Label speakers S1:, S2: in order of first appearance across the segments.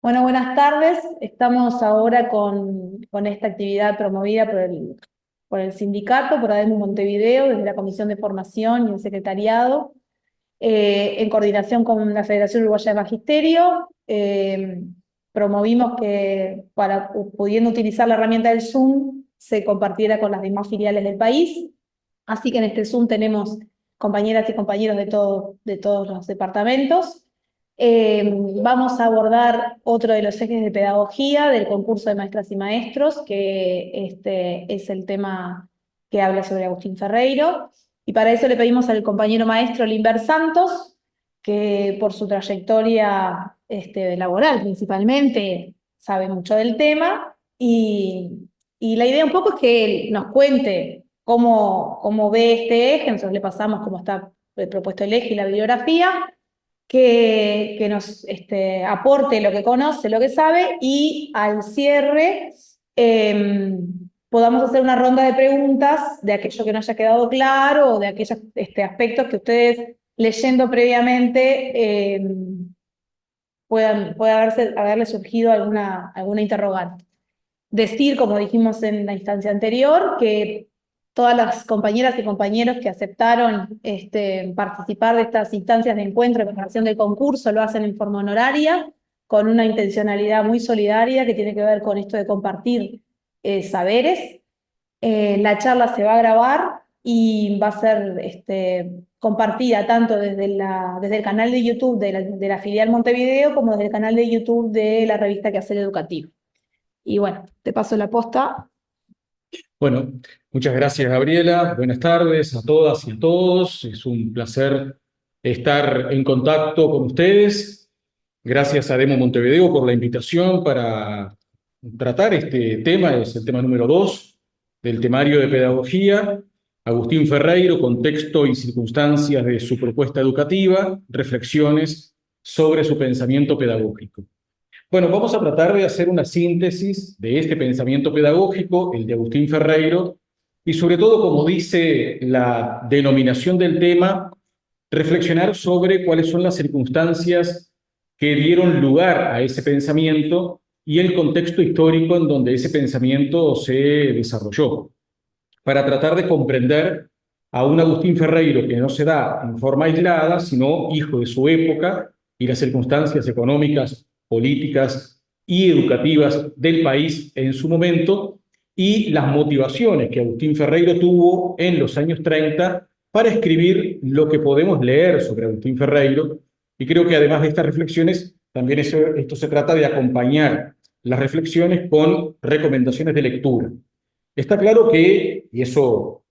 S1: Bueno, buenas tardes. Estamos ahora con esta actividad promovida por el sindicato, por ADEMU Montevideo, desde la Comisión de Formación y el Secretariado, en coordinación con la Federación Uruguaya de Magisterio. Promovimos que, pudiendo utilizar la herramienta del Zoom, se compartiera con las demás filiales del país. Así que en este Zoom tenemos compañeras y compañeros de todos los departamentos. Vamos a abordar otro de los ejes de pedagogía del concurso de maestras y maestros, que este es el tema que habla sobre Agustín Ferreiro. Y para eso le pedimos al compañero maestro Limber Santos, que por su trayectoria laboral principalmente sabe mucho del tema. Y la idea un poco es que él nos cuente cómo ve este eje. Nosotros le pasamos cómo está propuesto el eje y la bibliografía, que nos aporte lo que conoce, lo que sabe, y al cierre podamos hacer una ronda de preguntas de aquello que no haya quedado claro o de aquellos aspectos que ustedes, leyendo previamente, pueda haberle surgido alguna interrogante. Decir, como dijimos en la instancia anterior, que todas las compañeras y compañeros que aceptaron participar de estas instancias de encuentro y preparación del concurso lo hacen en forma honoraria, con una intencionalidad muy solidaria que tiene que ver con esto de compartir saberes. La charla se va a grabar y va a ser compartida tanto desde el canal de YouTube de la filial Montevideo como desde el canal de YouTube de la revista Quehacer Educativo. Y bueno, te paso la posta.
S2: Bueno, muchas gracias, Gabriela. Buenas tardes a todas y a todos. Es un placer estar en contacto con ustedes. Gracias a Demo Montevideo por la invitación para tratar este tema. Es el tema número 2 del temario de pedagogía. Agustín Ferreiro, contexto y circunstancias de su propuesta educativa, reflexiones sobre su pensamiento pedagógico. Bueno, vamos a tratar de hacer una síntesis de este pensamiento pedagógico, el de Agustín Ferreiro, y sobre todo, como dice la denominación del tema, reflexionar sobre cuáles son las circunstancias que dieron lugar a ese pensamiento y el contexto histórico en donde ese pensamiento se desarrolló, para tratar de comprender a un Agustín Ferreiro que no se da en forma aislada, sino hijo de su época y las circunstancias económicas, políticas y educativas del país en su momento, y las motivaciones que Agustín Ferreiro tuvo en los años 30 para escribir lo que podemos leer sobre Agustín Ferreiro. Y creo que además de estas reflexiones, también esto se trata de acompañar las reflexiones con recomendaciones de lectura. Está claro que, y eso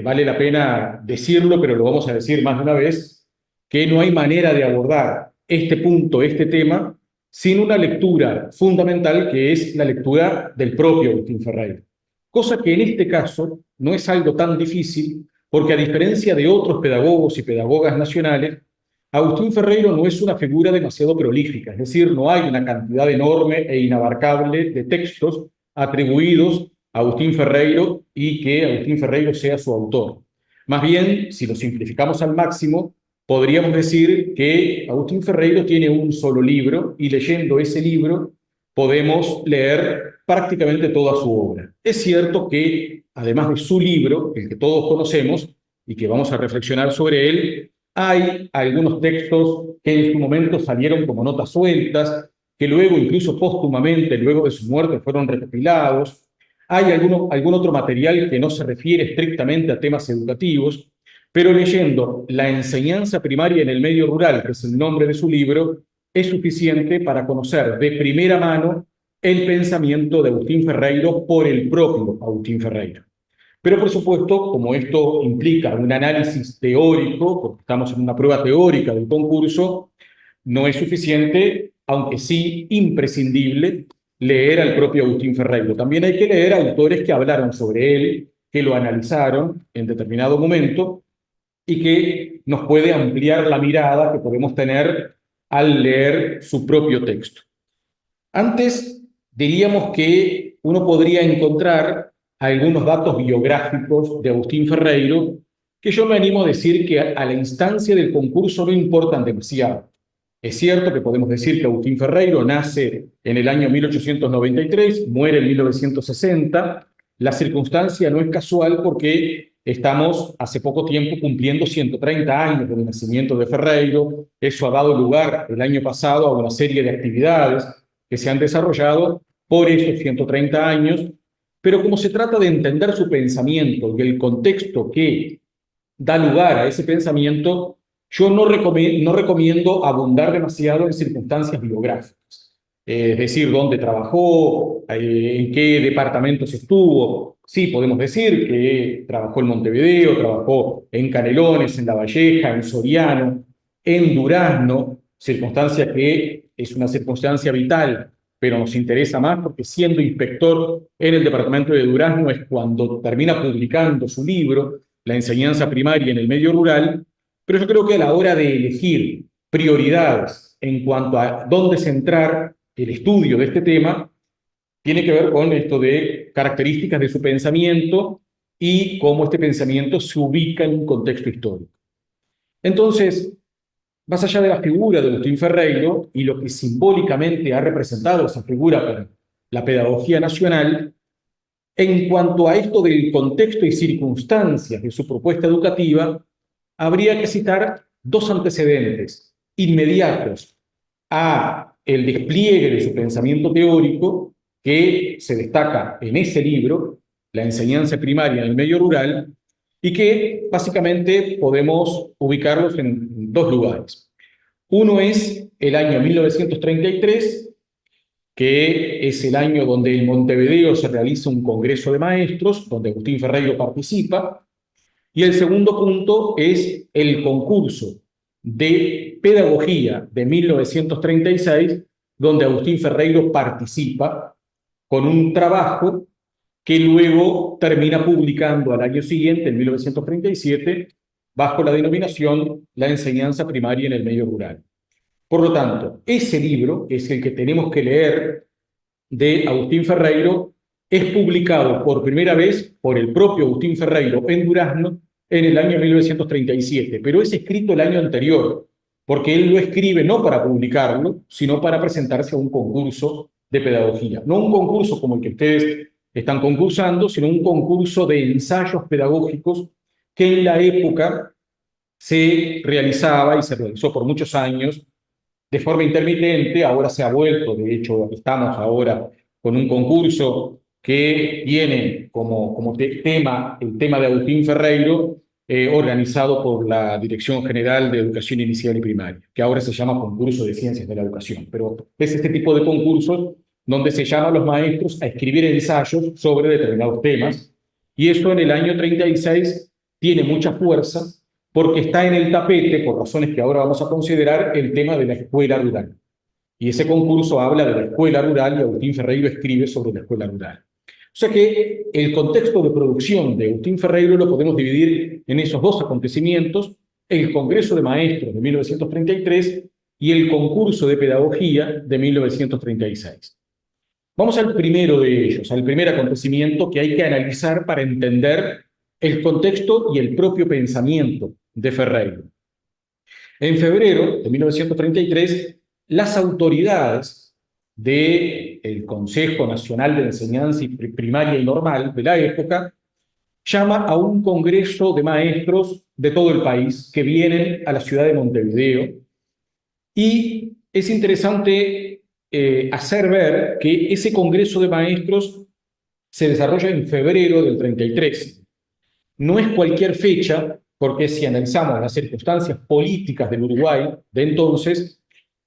S2: vale la pena decirlo, pero lo vamos a decir más de una vez, que no hay manera de abordar este punto, este tema, sin una lectura fundamental, que es la lectura del propio Agustín Ferreiro. Cosa que en este caso no es algo tan difícil, porque a diferencia de otros pedagogos y pedagogas nacionales, Agustín Ferreiro no es una figura demasiado prolífica, es decir, no hay una cantidad enorme e inabarcable de textos atribuidos a Agustín Ferreiro y que Agustín Ferreiro sea su autor. Más bien, si lo simplificamos al máximo, podríamos decir que Agustín Ferreiro tiene un solo libro y leyendo ese libro podemos leer prácticamente toda su obra. Es cierto que, además de su libro, el que todos conocemos y que vamos a reflexionar sobre él, hay algunos textos que en su momento salieron como notas sueltas, que luego, incluso póstumamente, luego de su muerte, fueron recopilados. Hay algún otro material que no se refiere estrictamente a temas educativos, pero leyendo La enseñanza primaria en el medio rural, que es el nombre de su libro, es suficiente para conocer de primera mano el pensamiento de Agustín Ferreiro por el propio Agustín Ferreiro. Pero por supuesto, como esto implica un análisis teórico, porque estamos en una prueba teórica del concurso, no es suficiente, aunque sí imprescindible, leer al propio Agustín Ferreiro. También hay que leer a autores que hablaron sobre él, que lo analizaron en determinado momento y que nos puede ampliar la mirada que podemos tener al leer su propio texto. Antes diríamos que uno podría encontrar algunos datos biográficos de Agustín Ferreiro que yo me animo a decir que a la instancia del concurso no importan demasiado. Es cierto que podemos decir que Agustín Ferreiro nace en el año 1893, muere en 1960. La circunstancia no es casual porque estamos hace poco tiempo cumpliendo 130 años del nacimiento de Ferreiro. Eso ha dado lugar el año pasado a una serie de actividades que se han desarrollado por esos 130 años, pero como se trata de entender su pensamiento y el contexto que da lugar a ese pensamiento, yo no recomiendo abundar demasiado en circunstancias biográficas. Es decir, dónde trabajó, en qué departamentos estuvo. Sí, podemos decir que trabajó en Montevideo, trabajó en Canelones, en La Valleja, en Soriano, en Durazno, circunstancia que es una circunstancia vital, pero nos interesa más porque siendo inspector en el departamento de Durazno es cuando termina publicando su libro, La enseñanza primaria en el medio rural, pero yo creo que a la hora de elegir prioridades en cuanto a dónde centrar el estudio de este tema, tiene que ver con esto de características de su pensamiento y cómo este pensamiento se ubica en un contexto histórico. Entonces, más allá de la figura de Agustín Ferreiro y lo que simbólicamente ha representado esa figura para la pedagogía nacional, en cuanto a esto del contexto y circunstancias de su propuesta educativa, habría que citar dos antecedentes inmediatos a el despliegue de su pensamiento teórico que se destaca en ese libro, La enseñanza primaria en el medio rural, y que básicamente podemos ubicarlos en dos lugares. Uno es el año 1933, que es el año donde en Montevideo se realiza un congreso de maestros, donde Agustín Ferreiro participa, y el segundo punto es el concurso de pedagogía de 1936, donde Agustín Ferreiro participa con un trabajo que luego termina publicando al año siguiente, en 1937, bajo la denominación La enseñanza primaria en el medio rural. Por lo tanto, ese libro, que es el que tenemos que leer de Agustín Ferreiro, es publicado por primera vez por el propio Agustín Ferreiro en Durazno en el año 1937, pero es escrito el año anterior, porque él lo escribe no para publicarlo, sino para presentarse a un concurso de pedagogía. No un concurso como el que ustedes están concursando, sino un concurso de ensayos pedagógicos que en la época se realizaba y se realizó por muchos años de forma intermitente. Ahora se ha vuelto, de hecho estamos ahora con un concurso que tiene como tema el tema de Agustín Ferreiro, organizado por la Dirección General de Educación Inicial y Primaria, que ahora se llama Concurso de Ciencias de la Educación. Pero es este tipo de concursos donde se llama a los maestros a escribir ensayos sobre determinados temas, y eso en el año 36 tiene mucha fuerza porque está en el tapete, por razones que ahora vamos a considerar, el tema de la escuela rural. Y ese concurso habla de la escuela rural y Agustín Ferreiro escribe sobre la escuela rural. O sea que el contexto de producción de Agustín Ferreiro lo podemos dividir en esos dos acontecimientos: el Congreso de Maestros de 1933 y el concurso de pedagogía de 1936. Vamos al primero de ellos, al primer acontecimiento que hay que analizar para entender el contexto y el propio pensamiento de Ferreiro. En febrero de 1933, las autoridades del Consejo Nacional de Enseñanza Primaria y Normal de la época llama a un congreso de maestros de todo el país que vienen a la ciudad de Montevideo, y es interesante hacer ver que ese congreso de maestros se desarrolla en febrero del 33. No es cualquier fecha, porque si analizamos las circunstancias políticas del Uruguay de entonces,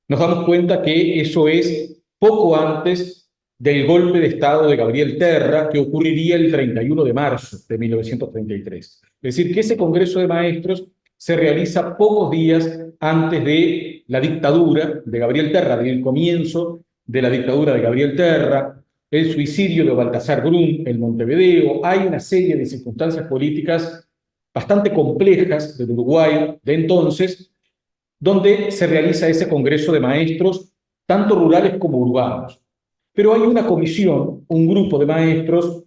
S2: nos damos cuenta que eso es poco antes del golpe de Estado de Gabriel Terra, que ocurriría el 31 de marzo de 1933. Es decir, que ese Congreso de Maestros se realiza pocos días antes de la dictadura de Gabriel Terra, del comienzo de la dictadura de Gabriel Terra, el suicidio de Baltasar Brum en Montevideo. Hay una serie de circunstancias políticas bastante complejas del Uruguay de entonces, donde se realiza ese Congreso de Maestros, tanto rurales como urbanos. Pero hay una comisión, un grupo de maestros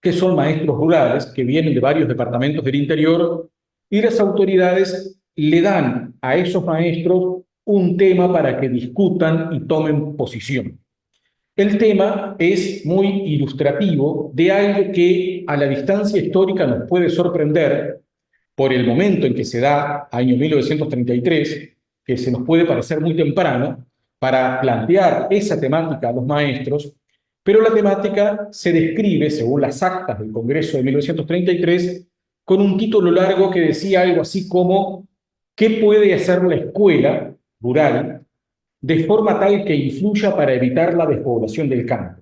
S2: que son maestros rurales, que vienen de varios departamentos del interior, y las autoridades le dan a esos maestros un tema para que discutan y tomen posición. El tema es muy ilustrativo de algo que a la distancia histórica nos puede sorprender por el momento en que se da, año 1933, que se nos puede parecer muy temprano para plantear esa temática a los maestros, pero la temática se describe, según las actas del Congreso de 1933, con un título largo que decía algo así como ¿qué puede hacer la escuela rural de forma tal que influya para evitar la despoblación del campo?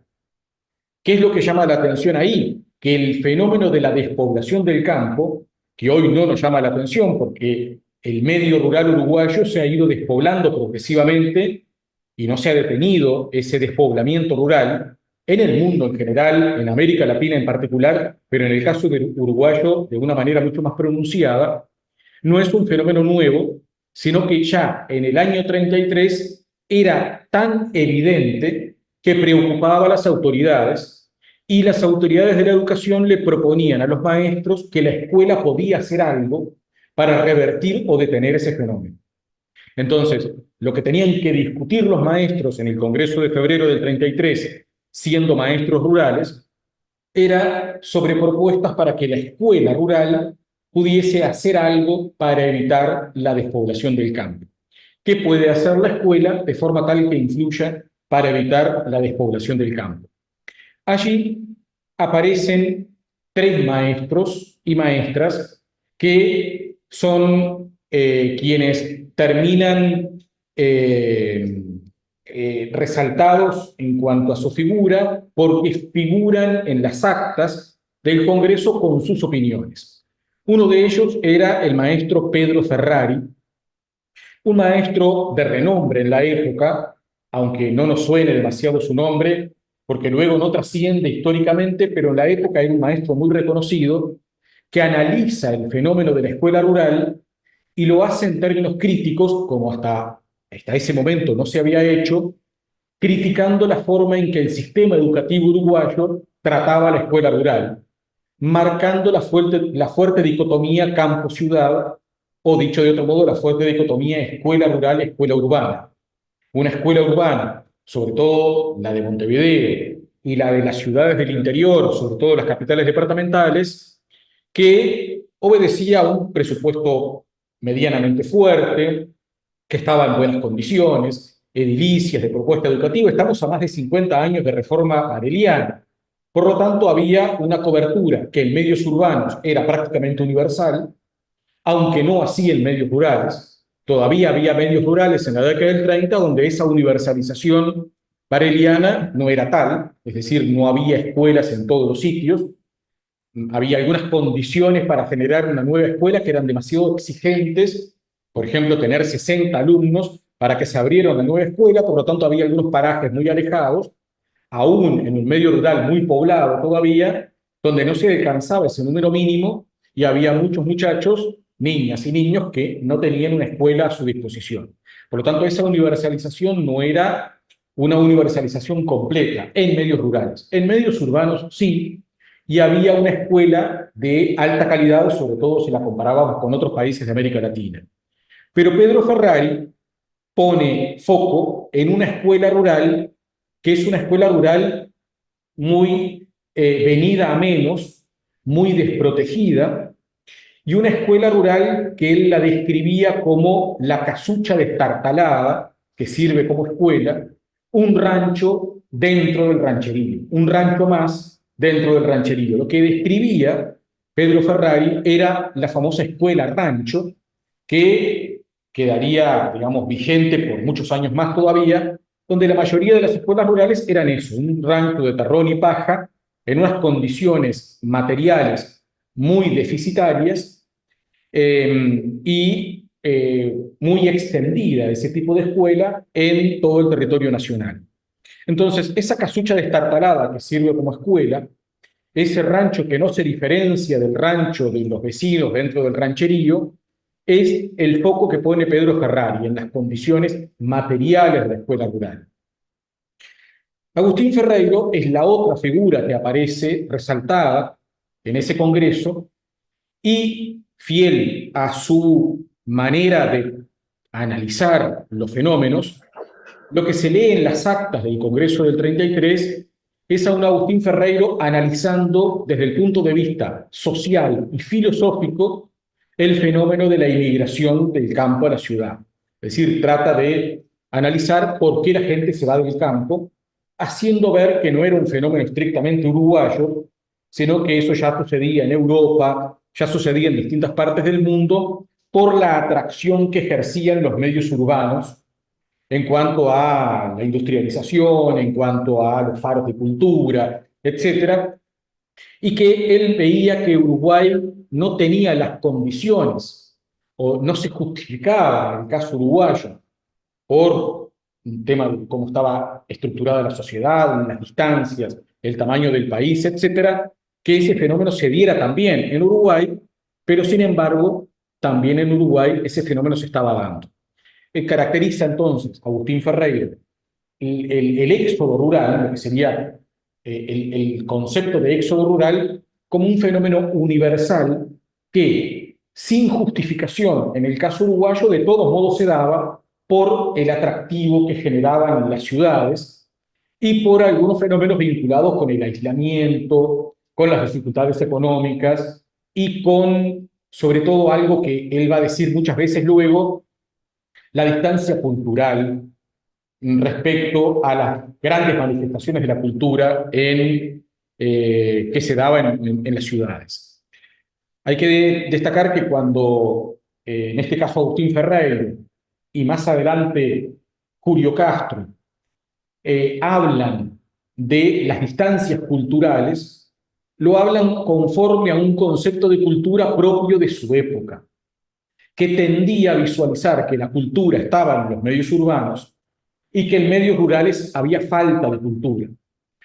S2: ¿Qué es lo que llama la atención ahí? Que el fenómeno de la despoblación del campo, que hoy no nos llama la atención porque el medio rural uruguayo se ha ido despoblando progresivamente y no se ha detenido ese despoblamiento rural en el mundo en general, en América Latina en particular, pero en el caso del uruguayo de una manera mucho más pronunciada, no es un fenómeno nuevo, sino que ya en el año 33 era tan evidente que preocupaba a las autoridades y las autoridades de la educación le proponían a los maestros que la escuela podía hacer algo para revertir o detener ese fenómeno. Entonces, lo que tenían que discutir los maestros en el Congreso de febrero del 33, siendo maestros rurales, era sobre propuestas para que la escuela rural pudiese hacer algo para evitar la despoblación del campo. ¿Qué puede hacer la escuela de forma tal que influya para evitar la despoblación del campo? Allí aparecen tres maestros y maestras que son quienes terminan resaltados en cuanto a su figura, porque figuran en las actas del Congreso con sus opiniones. Uno de ellos era el maestro Pedro Ferrari, un maestro de renombre en la época, aunque no nos suene demasiado su nombre, porque luego no trasciende históricamente, pero en la época era un maestro muy reconocido que analiza el fenómeno de la escuela rural y lo hace en términos críticos, como hasta ese momento no se había hecho, criticando la forma en que el sistema educativo uruguayo trataba a la escuela rural, marcando la fuerte dicotomía campo-ciudad, o dicho de otro modo, la fuerte dicotomía escuela rural, escuela urbana. Una escuela urbana, sobre todo la de Montevideo y la de las ciudades del interior, sobre todo las capitales departamentales, que obedecía a un presupuesto medianamente fuerte, que estaba en buenas condiciones, edilicias de propuesta educativa. Estamos a más de 50 años de reforma areliana. Por lo tanto, había una cobertura que en medios urbanos era prácticamente universal, aunque no así en medios rurales. Todavía había medios rurales en la década del 30 donde esa universalización bareliana no era tal, es decir, no había escuelas en todos los sitios, había algunas condiciones para generar una nueva escuela que eran demasiado exigentes, por ejemplo, tener 60 alumnos para que se abriera una nueva escuela, por lo tanto había algunos parajes muy alejados, aún en un medio rural muy poblado todavía, donde no se alcanzaba ese número mínimo y había muchos muchachos, niñas y niños que no tenían una escuela a su disposición. Por lo tanto, esa universalización no era una universalización completa en medios rurales. En medios urbanos sí, y había una escuela de alta calidad, sobre todo si la comparábamos con otros países de América Latina. Pero Pedro Ferrari pone foco en una escuela rural que es una escuela rural muy venida a menos, muy desprotegida, y una escuela rural que él la describía como la casucha destartalada, que sirve como escuela, un rancho dentro del rancherío, un rancho más dentro del rancherío. Lo que describía Pedro Ferrari era la famosa escuela rancho, que quedaría, digamos, vigente por muchos años más todavía, donde la mayoría de las escuelas rurales eran eso, un rancho de terrón y paja, en unas condiciones materiales muy deficitarias muy extendida ese tipo de escuela en todo el territorio nacional. Entonces, esa casucha destartalada que sirve como escuela, ese rancho que no se diferencia del rancho de los vecinos dentro del rancherío, es el foco que pone Pedro Ferrari en las condiciones materiales de la escuela rural. Agustín Ferreiro es la otra figura que aparece resaltada en ese congreso y fiel a su manera de a analizar los fenómenos, lo que se lee en las actas del Congreso del 33 es a un Agustín Ferreiro analizando desde el punto de vista social y filosófico el fenómeno de la inmigración del campo a la ciudad. Es decir, trata de analizar por qué la gente se va del campo, haciendo ver que no era un fenómeno estrictamente uruguayo, sino que eso ya sucedía en Europa, ya sucedía en distintas partes del mundo, por la atracción que ejercían los medios urbanos en cuanto a la industrialización, en cuanto a los faros de cultura, etcétera, y que él veía que Uruguay no tenía las condiciones o no se justificaba en el caso uruguayo por un tema de cómo estaba estructurada la sociedad, las distancias, el tamaño del país, etcétera, que ese fenómeno se diera también en Uruguay, pero sin embargo, también en Uruguay ese fenómeno se estaba dando. Caracteriza entonces Agustín Ferreiro el éxodo rural, lo que sería el concepto de éxodo rural, como un fenómeno universal que, sin justificación en el caso uruguayo, de todos modos se daba por el atractivo que generaban las ciudades y por algunos fenómenos vinculados con el aislamiento, con las dificultades económicas y con, sobre todo, algo que él va a decir muchas veces luego, la distancia cultural respecto a las grandes manifestaciones de la cultura que se daban en las ciudades. Hay que destacar que cuando, en este caso, Agustín Ferreiro y más adelante Julio Castro hablan de las distancias culturales, lo hablan conforme a un concepto de cultura propio de su época, que tendía a visualizar que la cultura estaba en los medios urbanos y que en medios rurales había falta de cultura.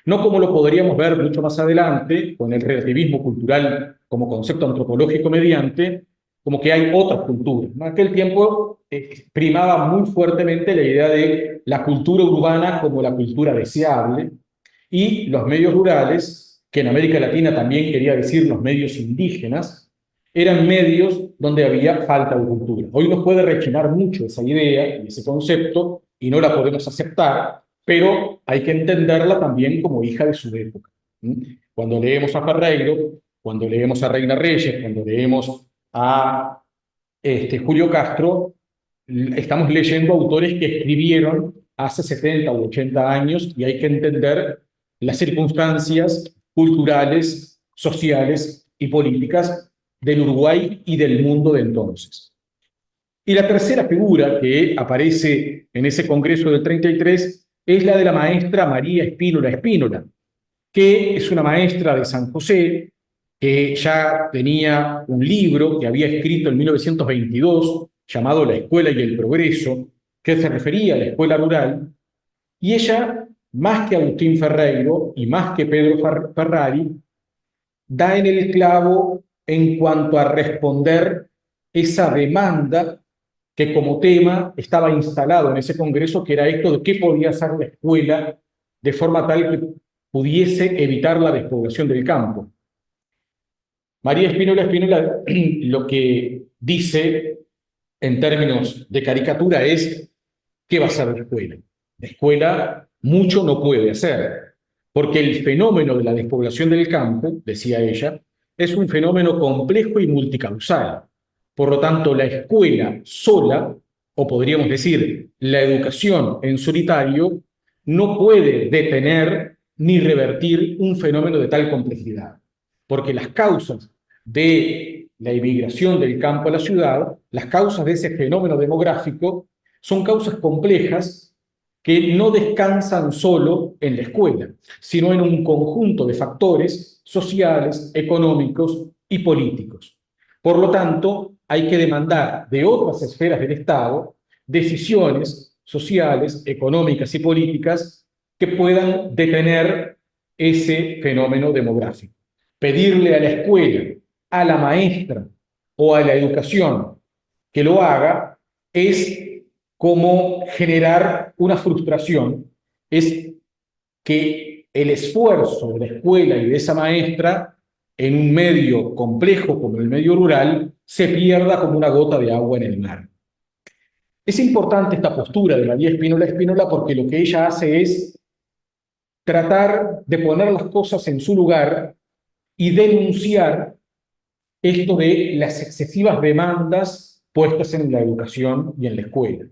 S2: No como lo podríamos ver mucho más adelante, con el relativismo cultural como concepto antropológico mediante, como que hay otras culturas. En aquel tiempo primaba muy fuertemente la idea de la cultura urbana como la cultura deseable, y los medios rurales, que en América Latina también quería decir los medios indígenas, eran medios donde había falta de cultura. Hoy nos puede rechinar mucho esa idea y ese concepto, y no la podemos aceptar, pero hay que entenderla también como hija de su época. Cuando leemos a Ferreiro, cuando leemos a Reina Reyes, cuando leemos a Julio Castro, estamos leyendo autores que escribieron hace 70 u 80 años, y hay que entender las circunstancias culturales, sociales y políticas del Uruguay y del mundo de entonces. Y la tercera figura que aparece en ese Congreso del 33 es la de la maestra María Spínola Spínola, que es una maestra de San José, que ya tenía un libro que había escrito en 1922, llamado La Escuela y el Progreso, que se refería a la escuela rural, y ella, más que Agustín Ferreiro y más que Pedro Ferrari, da en el clavo en cuanto a responder esa demanda que como tema estaba instalado en ese congreso, que era esto de qué podía hacer la escuela de forma tal que pudiese evitar la despoblación del campo. María Spínola Spínola lo que dice en términos de caricatura es: ¿qué va a hacer la escuela? La escuela mucho no puede hacer, porque el fenómeno de la despoblación del campo, decía ella, es un fenómeno complejo y multicausal. Por lo tanto, la escuela sola, o podríamos decir, la educación en solitario, no puede detener ni revertir un fenómeno de tal complejidad, porque las causas de la emigración del campo a la ciudad, las causas de ese fenómeno demográfico, son causas complejas que no descansan solo en la escuela, sino en un conjunto de factores sociales, económicos y políticos. Por lo tanto, hay que demandar de otras esferas del Estado decisiones sociales, económicas y políticas que puedan detener ese fenómeno demográfico. Pedirle a la escuela, a la maestra o a la educación que lo haga es como generar una frustración, es que el esfuerzo de la escuela y de esa maestra en un medio complejo como el medio rural se pierda como una gota de agua en el mar. Es importante esta postura de María Spínola porque lo que ella hace es tratar de poner las cosas en su lugar y denunciar esto de las excesivas demandas puestas en la educación y en la escuela.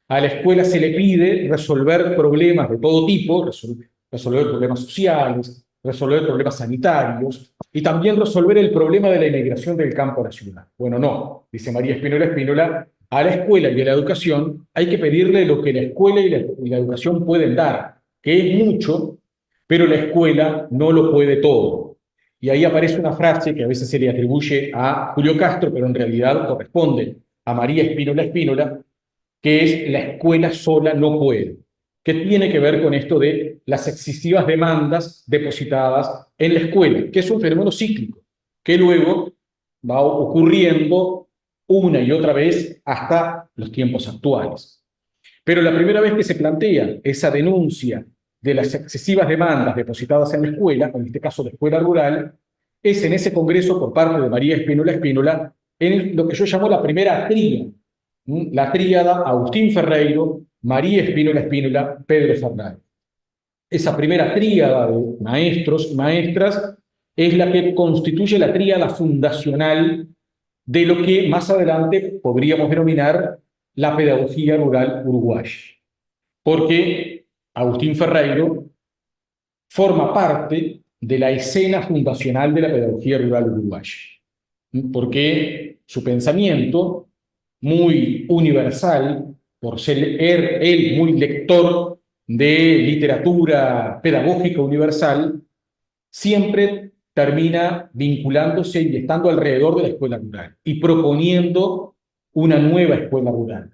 S2: A la escuela se le pide resolver problemas de todo tipo, resolver problemas sociales, resolver problemas sanitarios y también resolver el problema de la inmigración del campo a la ciudad. Bueno, no, dice María Spínola, a la escuela y a la educación hay que pedirle lo que la escuela y la educación pueden dar, que es mucho, pero la escuela no lo puede todo. Y ahí aparece una frase que a veces se le atribuye a Julio Castro, pero en realidad corresponde a María Spínola, que es la escuela sola no puede, que tiene que ver con esto de las excesivas demandas depositadas en la escuela, que es un fenómeno cíclico, que luego va ocurriendo una y otra vez hasta los tiempos actuales. Pero la primera vez que se plantea esa denuncia de las excesivas demandas depositadas en la escuela, en este caso la escuela rural, es en ese congreso por parte de María Spínola, en lo que yo llamo la primera tríada, la tríada Agustín Ferreiro, María Spínola, Pedro Fernández. Esa primera tríada de maestros y maestras es la que constituye la tríada fundacional de lo que más adelante podríamos denominar la pedagogía rural uruguaya. Porque Agustín Ferreiro forma parte de la escena fundacional de la pedagogía rural uruguaya. Porque su pensamiento, muy universal, por ser él muy lector de literatura pedagógica universal, siempre termina vinculándose y estando alrededor de la escuela rural y proponiendo una nueva escuela rural.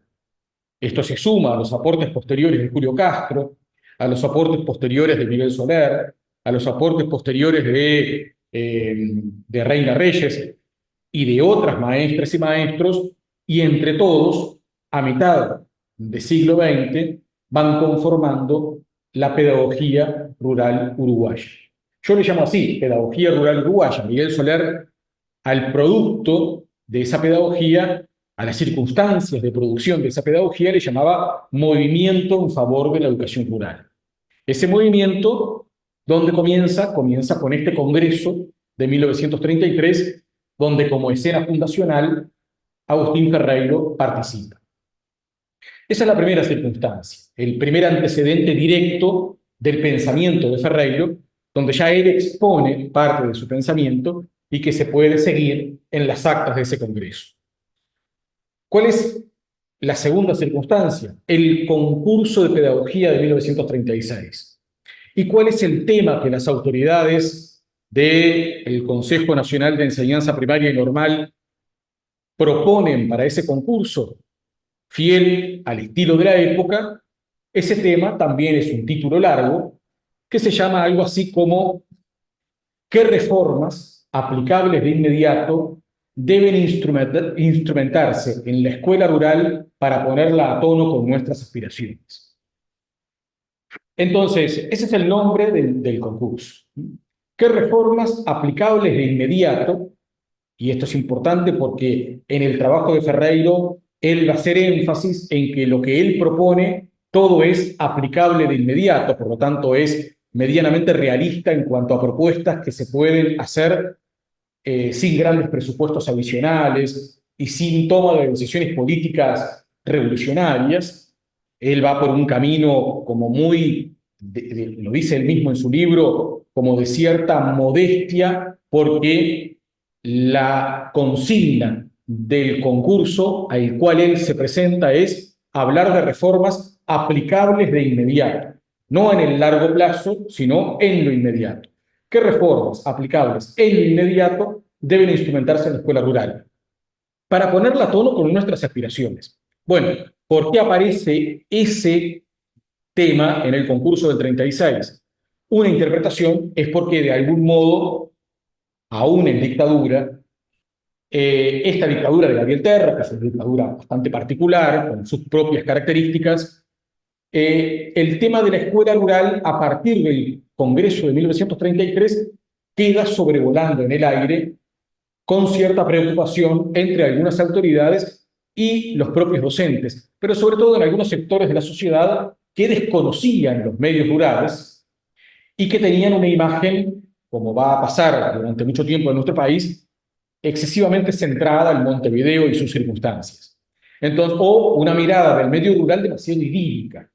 S2: Esto se suma a los aportes posteriores de Julio Castro, a los aportes posteriores de Miguel Soler, a los aportes posteriores de Reina Reyes y de otras maestras y maestros, y entre todos, a mitad del siglo XX, van conformando la pedagogía rural uruguaya. Yo le llamo así, pedagogía rural uruguaya. Miguel Soler, al producto de esa pedagogía, a las circunstancias de producción de esa pedagogía, le llamaba movimiento en favor de la educación rural. Ese movimiento, ¿dónde comienza? Comienza con este congreso de 1933, donde como escena fundacional Agustín Ferreiro participa. Esa es la primera circunstancia, el primer antecedente directo del pensamiento de Ferreiro, donde ya él expone parte de su pensamiento y que se puede seguir en las actas de ese congreso. ¿Cuál es la segunda circunstancia? El concurso de pedagogía de 1936. ¿Y cuál es el tema que las autoridades del Consejo Nacional de Enseñanza Primaria y Normal proponen para ese concurso? Fiel al estilo de la época, ese tema también es un título largo que se llama algo así como ¿qué reformas aplicables de inmediato deben instrumentarse en la escuela rural para ponerla a tono con nuestras aspiraciones? Entonces, ese es el nombre del concurso. ¿Qué reformas aplicables de inmediato? Y esto es importante porque en el trabajo de Ferreiro, él va a hacer énfasis en que lo que él propone, todo es aplicable de inmediato, por lo tanto es medianamente realista en cuanto a propuestas que se pueden hacer sin grandes presupuestos adicionales y sin toma de decisiones políticas revolucionarias. Él va por un camino como muy, lo dice él mismo en su libro, como de cierta modestia, porque la consigna del concurso al cual él se presenta es hablar de reformas aplicables de inmediato, no en el largo plazo, sino en lo inmediato. ¿Qué reformas aplicables en lo inmediato deben instrumentarse en la escuela rural? Para ponerla a tono con nuestras aspiraciones. Bueno, ¿por qué aparece ese tema en el concurso del 36? Una interpretación es porque de algún modo, aún en dictadura, esta dictadura de Gabriel Terra, que es una dictadura bastante particular, con sus propias características, el tema de la escuela rural, a partir del Congreso de 1933, queda sobrevolando en el aire con cierta preocupación entre algunas autoridades y los propios docentes, pero sobre todo en algunos sectores de la sociedad que desconocían los medios rurales y que tenían una imagen, como va a pasar durante mucho tiempo en nuestro país, excesivamente centrada en Montevideo y sus circunstancias. Entonces, o una mirada del medio rural demasiado idílica.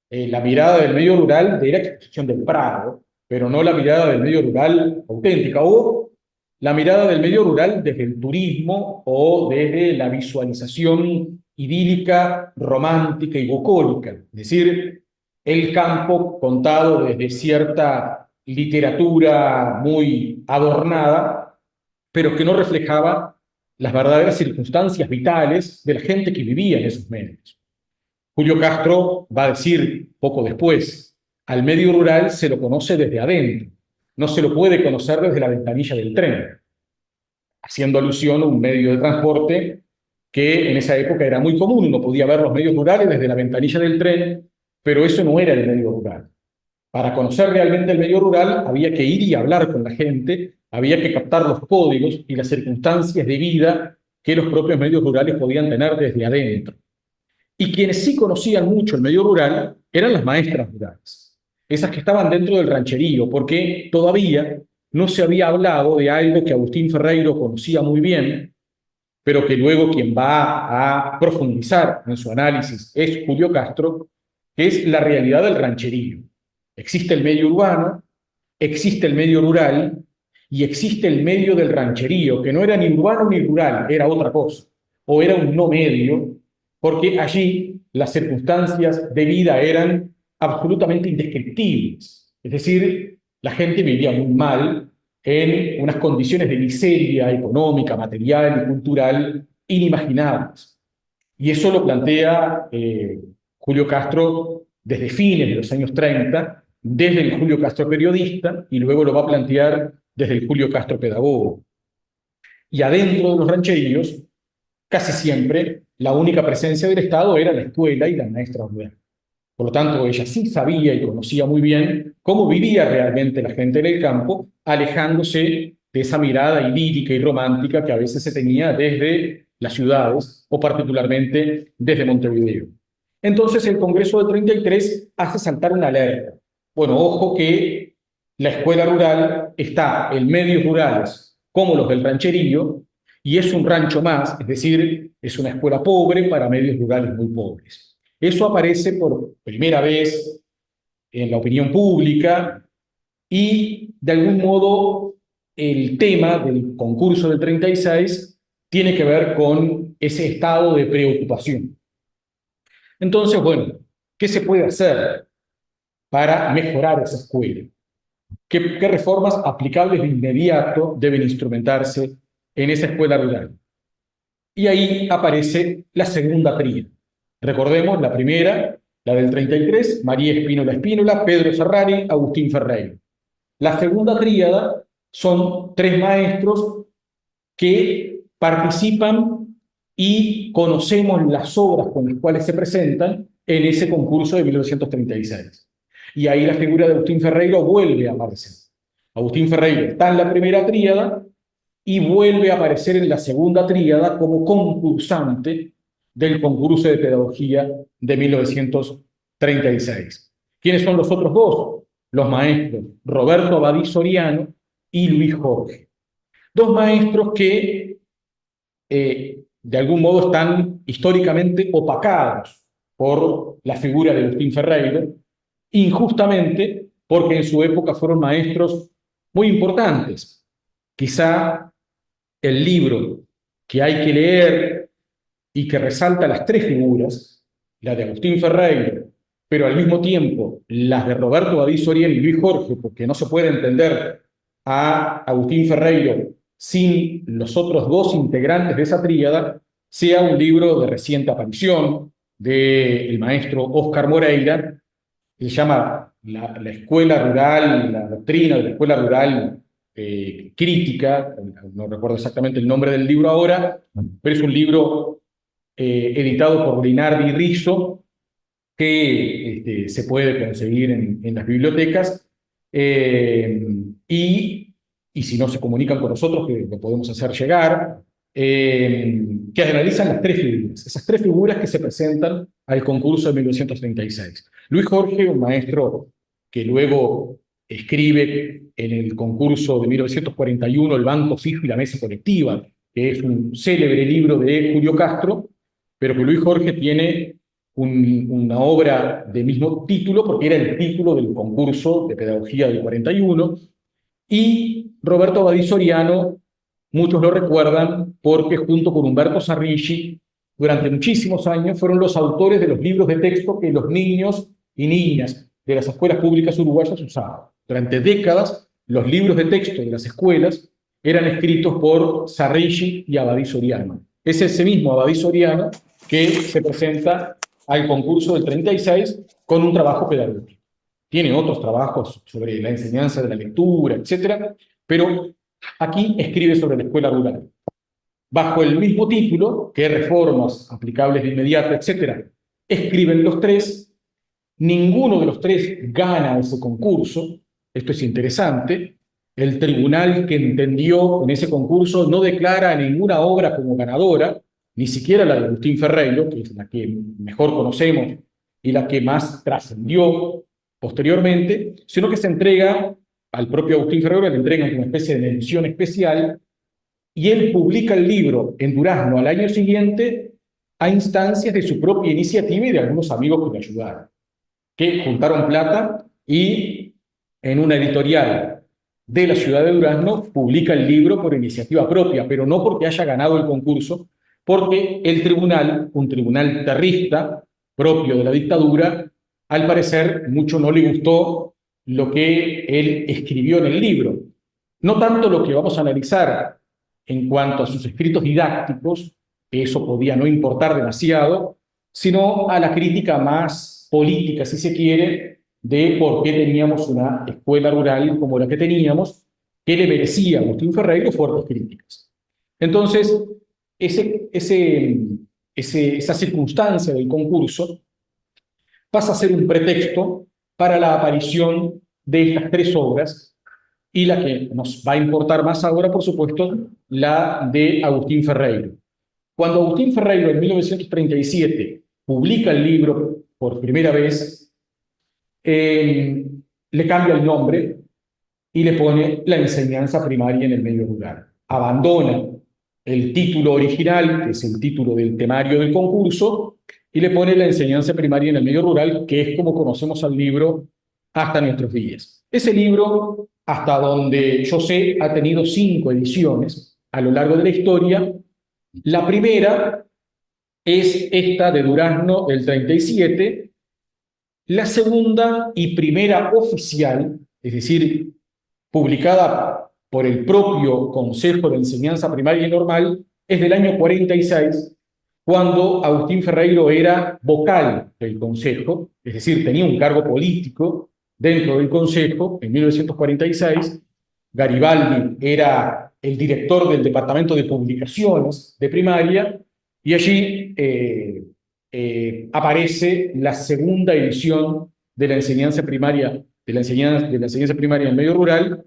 S2: La mirada del medio rural de la exposición del Prado, pero no la mirada del medio rural auténtica, o la mirada del medio rural desde el turismo o desde la visualización idílica, romántica y bucólica, es decir, el campo contado desde cierta literatura muy adornada, pero que no reflejaba las verdaderas circunstancias vitales de la gente que vivía en esos medios. Julio Castro va a decir poco después, al medio rural se lo conoce desde adentro, no se lo puede conocer desde la ventanilla del tren, haciendo alusión a un medio de transporte que en esa época era muy común. Uno podía ver los medios rurales desde la ventanilla del tren, pero eso no era el medio rural. Para conocer realmente el medio rural había que ir y hablar con la gente, había que captar los códigos y las circunstancias de vida que los propios medios rurales podían tener desde adentro. Y quienes sí conocían mucho el medio rural eran las maestras rurales, esas que estaban dentro del rancherío, porque todavía no se había hablado de algo que Agustín Ferreiro conocía muy bien, pero que luego quien va a profundizar en su análisis es Julio Castro, que es la realidad del rancherío. Existe el medio urbano, existe el medio rural y existe el medio del rancherío, que no era ni urbano ni rural, era otra cosa, o era un no medio, porque allí las circunstancias de vida eran absolutamente indescriptibles. Es decir, la gente vivía muy mal en unas condiciones de miseria económica, material y cultural inimaginables. Y eso lo plantea Julio Castro desde fines de los años 30, desde el Julio Castro periodista, y luego lo va a plantear desde el Julio Castro pedagogo. Y adentro de los rancheríos, casi siempre, la única presencia del Estado era la escuela y la maestra rural. Por lo tanto, ella sí sabía y conocía muy bien cómo vivía realmente la gente en el campo, alejándose de esa mirada idílica y romántica que a veces se tenía desde las ciudades o particularmente desde Montevideo. Entonces, el Congreso del 33 hace saltar una alerta. Bueno, ojo que la escuela rural está en medios rurales como los del rancherío y es un rancho más, es decir, es una escuela pobre para medios rurales muy pobres. Eso aparece por primera vez en la opinión pública y, de algún modo, el tema del concurso del 36 tiene que ver con ese estado de preocupación. Entonces, bueno, ¿qué se puede hacer para mejorar esa escuela? ¿Qué reformas aplicables de inmediato deben instrumentarse en esa escuela rural? Y ahí aparece la segunda tríada. Recordemos la primera, la del 33, María Espínola Espínola, Pedro Ferrari, Agustín Ferreiro. La segunda tríada son tres maestros que participan y conocemos las obras con las cuales se presentan en ese concurso de 1936. Y ahí la figura de Agustín Ferreiro vuelve a aparecer. Agustín Ferreiro está en la primera tríada y vuelve a aparecer en la segunda tríada como concursante del concurso de pedagogía de 1936. ¿Quiénes son los otros dos? Los maestros Roberto Abadí Soriano y Luis Jorge. Dos maestros que de algún modo están históricamente opacados por la figura de Agustín Ferreiro, injustamente porque en su época fueron maestros muy importantes. Quizá el libro que hay que leer y que resalta las tres figuras, la de Agustín Ferreiro, pero al mismo tiempo las de Roberto Badí Soriano y Luis Jorge, porque no se puede entender a Agustín Ferreiro sin los otros dos integrantes de esa tríada, sea un libro de reciente aparición del maestro Óscar Moreira, que se llama la Escuela Rural, la doctrina de la Escuela Rural crítica, no recuerdo exactamente el nombre del libro ahora, pero es un libro editado por Linardi Rizzo, que se puede conseguir en las bibliotecas, y si no se comunican con nosotros, que lo podemos hacer llegar. que analizan las tres figuras, esas tres figuras que se presentan al concurso de 1936. Luis Jorge, un maestro que luego escribe en el concurso de 1941 El Banco Fijo y la Mesa Colectiva, que es un célebre libro de Julio Castro, pero que Luis Jorge tiene una obra de mismo título, porque era el título del concurso de pedagogía del 41, y Roberto Abadí Soriano, muchos lo recuerdan porque junto con Humberto Sarrigi, durante muchísimos años fueron los autores de los libros de texto que los niños y niñas de las escuelas públicas uruguayas usaban. Durante décadas, los libros de texto de las escuelas eran escritos por Sarrigi y Abadí Soriano. Es ese mismo Abadí Soriano que se presenta al concurso del 36 con un trabajo pedagógico. Tiene otros trabajos sobre la enseñanza de la lectura, etcétera, pero aquí escribe sobre la escuela rural. Bajo el mismo título, ¿qué reformas aplicables de inmediato, etcétera? Escriben los tres, ninguno de los tres gana ese concurso, esto es interesante, el tribunal que entendió en ese concurso no declara ninguna obra como ganadora, ni siquiera la de Agustín Ferreiro, que es la que mejor conocemos y la que más trascendió posteriormente, sino que se entrega al propio Agustín Ferreiro, le entregan una especie de mención especial, y él publica el libro en Durazno al año siguiente a instancias de su propia iniciativa y de algunos amigos que le ayudaron, que juntaron plata y en una editorial de la ciudad de Durazno publica el libro por iniciativa propia, pero no porque haya ganado el concurso, porque el tribunal, un tribunal terrista propio de la dictadura, al parecer mucho no le gustó lo que él escribió en el libro. No tanto lo que vamos a analizar en cuanto a sus escritos didácticos, que eso podía no importar demasiado, sino a la crítica más política, si se quiere, de por qué teníamos una escuela rural como la que teníamos, que le merecía a Agustín Ferreiro fuertes críticas. Entonces, esa circunstancia del concurso pasa a ser un pretexto para la aparición de estas tres obras, y la que nos va a importar más ahora, por supuesto, la de Agustín Ferreiro. Cuando Agustín Ferreiro en 1937 publica el libro por primera vez, le cambia el nombre y le pone la enseñanza primaria en el medio rural. Abandona el título original, que es el título del temario del concurso, y le pone la enseñanza primaria en el medio rural, que es como conocemos al libro hasta nuestros días. Ese libro, hasta donde yo sé, ha tenido 5 ediciones a lo largo de la historia. La primera es esta de Durazno del 37, la segunda y primera oficial, es decir, publicada por el propio Consejo de Enseñanza Primaria y Normal, es del año 46, cuando Agustín Ferreiro era vocal del Consejo, es decir, tenía un cargo político dentro del Consejo en 1946. Garibaldi era el director del Departamento de Publicaciones de Primaria, y allí aparece la segunda edición de la enseñanza primaria, de la enseñanza primaria en medio rural,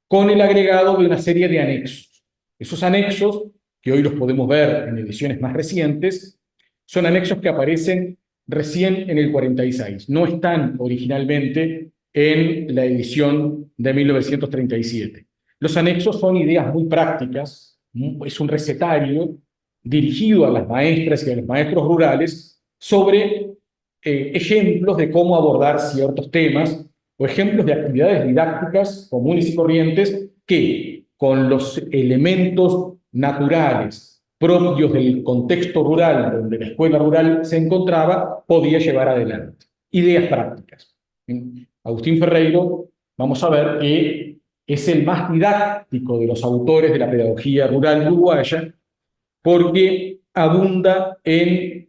S2: con el agregado de una serie de anexos. Esos anexos, que hoy los podemos ver en ediciones más recientes, son anexos que aparecen recién en el 46. No están originalmente en la edición de 1937. Los anexos son ideas muy prácticas, es un recetario dirigido a las maestras y a los maestros rurales sobre ejemplos de cómo abordar ciertos temas o ejemplos de actividades didácticas comunes y corrientes que, con los elementos naturales propios del contexto rural donde la escuela rural se encontraba, podía llevar adelante. Ideas prácticas. Agustín Ferreiro, vamos a ver que es el más didáctico de los autores de la pedagogía rural uruguaya, porque abunda en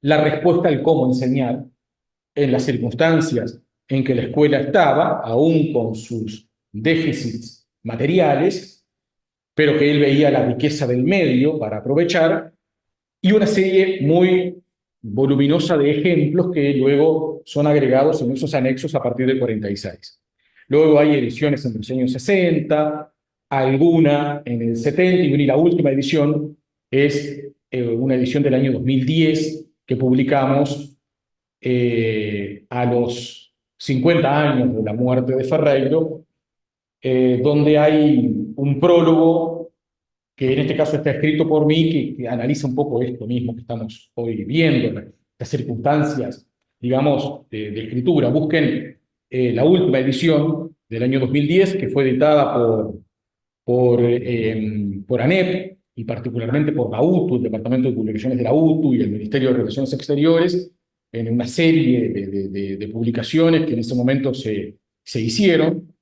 S2: la respuesta al cómo enseñar, en las circunstancias en que la escuela estaba, aún con sus déficits materiales, pero que él veía la riqueza del medio para aprovechar, y una serie muy voluminosa de ejemplos que luego son agregados en esos anexos a partir del 46. Luego hay ediciones en los años 60, alguna en el 70, y la última edición es una edición del año 2010 que publicamos a los 50 años de la muerte de Ferreiro, donde hay un prólogo que en este caso está escrito por mí, que analiza un poco esto mismo que estamos hoy viendo, las circunstancias, digamos, de escritura. Busquen la última edición del año 2010, que fue editada por ANEP y particularmente por la UTU, el Departamento de Publicaciones de la UTU y el Ministerio de Relaciones Exteriores, en una serie de publicaciones que en ese momento se hicieron.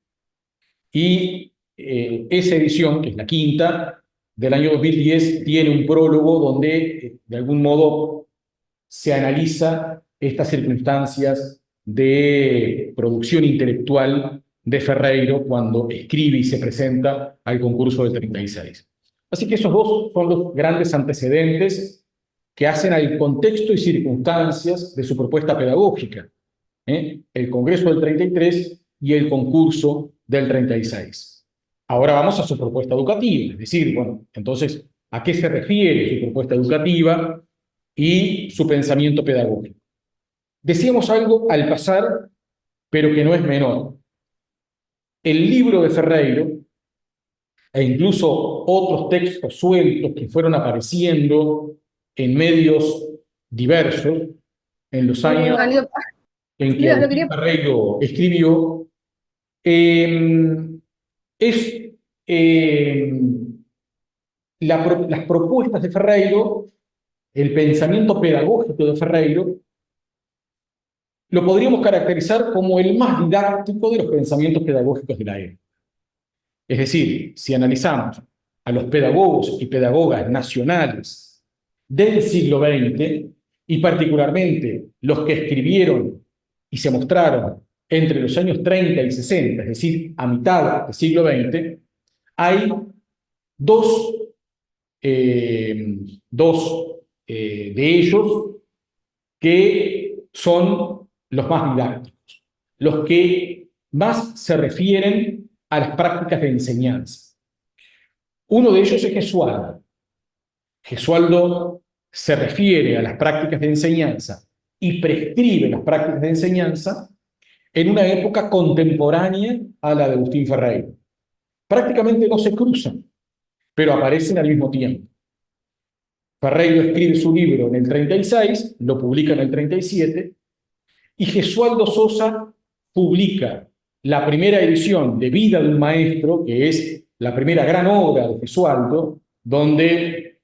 S2: Y esa edición, que es la quinta, del año 2010, tiene un prólogo donde, de algún modo, se analiza estas circunstancias de producción intelectual de Ferreiro cuando escribe y se presenta al concurso del 36. Así que esos dos son los grandes antecedentes que hacen al contexto y circunstancias de su propuesta pedagógica. El Congreso del 33 y el concurso del 36. Ahora vamos a su propuesta educativa, es decir, bueno, entonces, ¿a qué se refiere su propuesta educativa y su pensamiento pedagógico? Decíamos algo al pasar, pero que no es menor. El libro de Ferreiro, e incluso otros textos sueltos que fueron apareciendo en medios diversos en los años en que Agustín Ferreiro escribió, es las propuestas de Ferreiro, el pensamiento pedagógico de Ferreiro, lo podríamos caracterizar como el más didáctico de los pensamientos pedagógicos de la época. Es decir, si analizamos a los pedagogos y pedagogas nacionales del siglo XX, y particularmente los que escribieron y se mostraron entre los años 30 y 60, es decir, a mitad del siglo XX, hay dos de ellos que son los más didácticos, los que más se refieren a las prácticas de enseñanza. Uno de ellos es Gesualdo. Gesualdo se refiere a las prácticas de enseñanza y prescribe las prácticas de enseñanza en una época contemporánea a la de Agustín Ferreiro. Prácticamente no se cruzan, pero aparecen al mismo tiempo. Ferreiro escribe su libro en el 36, lo publica en el 37, y Gesualdo Sosa publica la primera edición de Vida de un Maestro, que es la primera gran obra de Gesualdo, donde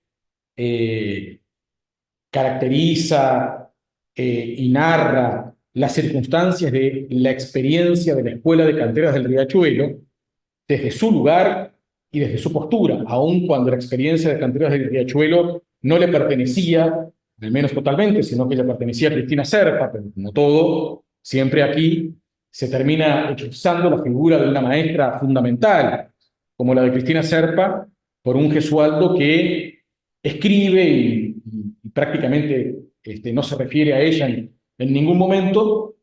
S2: caracteriza y narra las circunstancias de la experiencia de la Escuela de Canteras del Riachuelo, desde su lugar y desde su postura, aun cuando la experiencia de Canteras del Riachuelo no le pertenecía, al menos totalmente, sino que le pertenecía a Cristina Serpa, pero como todo, siempre aquí se termina eclipsando la figura de una maestra fundamental, como la de Cristina Serpa, por un Gesualdo que escribe y prácticamente no se refiere a ella en ningún momento,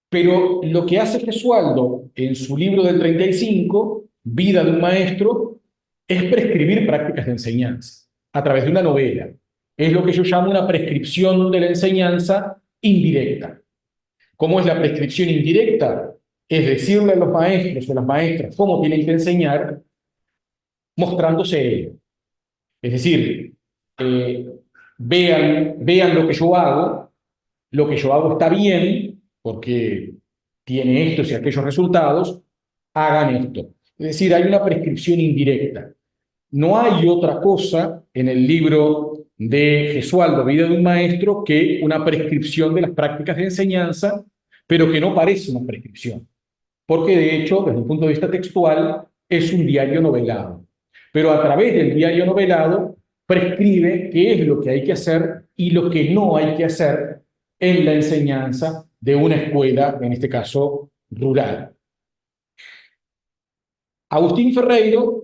S2: pero lo que hace Gesualdo en su libro del 35, Vida de un Maestro, es prescribir prácticas de enseñanza a través de una novela. Es lo que yo llamo una prescripción de la enseñanza indirecta. ¿Cómo es la prescripción indirecta? Es decirle a los maestros o a las maestras cómo tienen que enseñar, mostrándose ellos. Es decir, vean lo que yo hago está bien, porque tiene estos y aquellos resultados, hagan esto. Es decir, hay una prescripción indirecta. No hay otra cosa en el libro de Gesualdo, Vida de un Maestro, que una prescripción de las prácticas de enseñanza, pero que no parece una prescripción, porque de hecho, desde el punto de vista textual, es un diario novelado. Pero a través del diario novelado prescribe qué es lo que hay que hacer y lo que no hay que hacer en la enseñanza de una escuela, en este caso rural. Agustín Ferreiro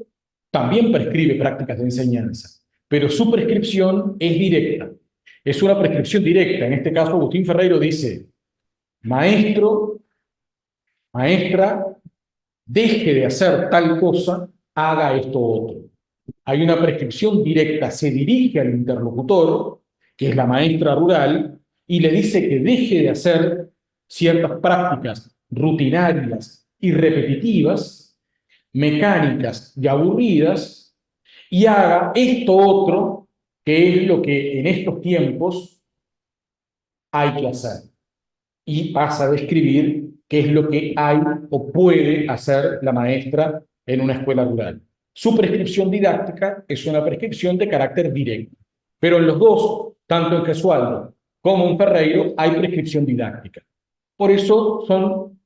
S2: también prescribe prácticas de enseñanza, pero su prescripción es directa. Es una prescripción directa. En este caso, Agustín Ferreiro dice: maestro, maestra, deje de hacer tal cosa, haga esto otro. hay una prescripción directa, se dirige al interlocutor, que es la maestra rural, y le dice que deje de hacer ciertas prácticas rutinarias y repetitivas, mecánicas y aburridas, y haga esto otro, que es lo que en estos tiempos hay que hacer. Y pasa a describir qué es lo que hay o puede hacer la maestra en una escuela rural. Su prescripción didáctica es una prescripción de carácter directo, pero en los dos, tanto en Gesualdo como en Ferreiro, hay prescripción didáctica. Por eso son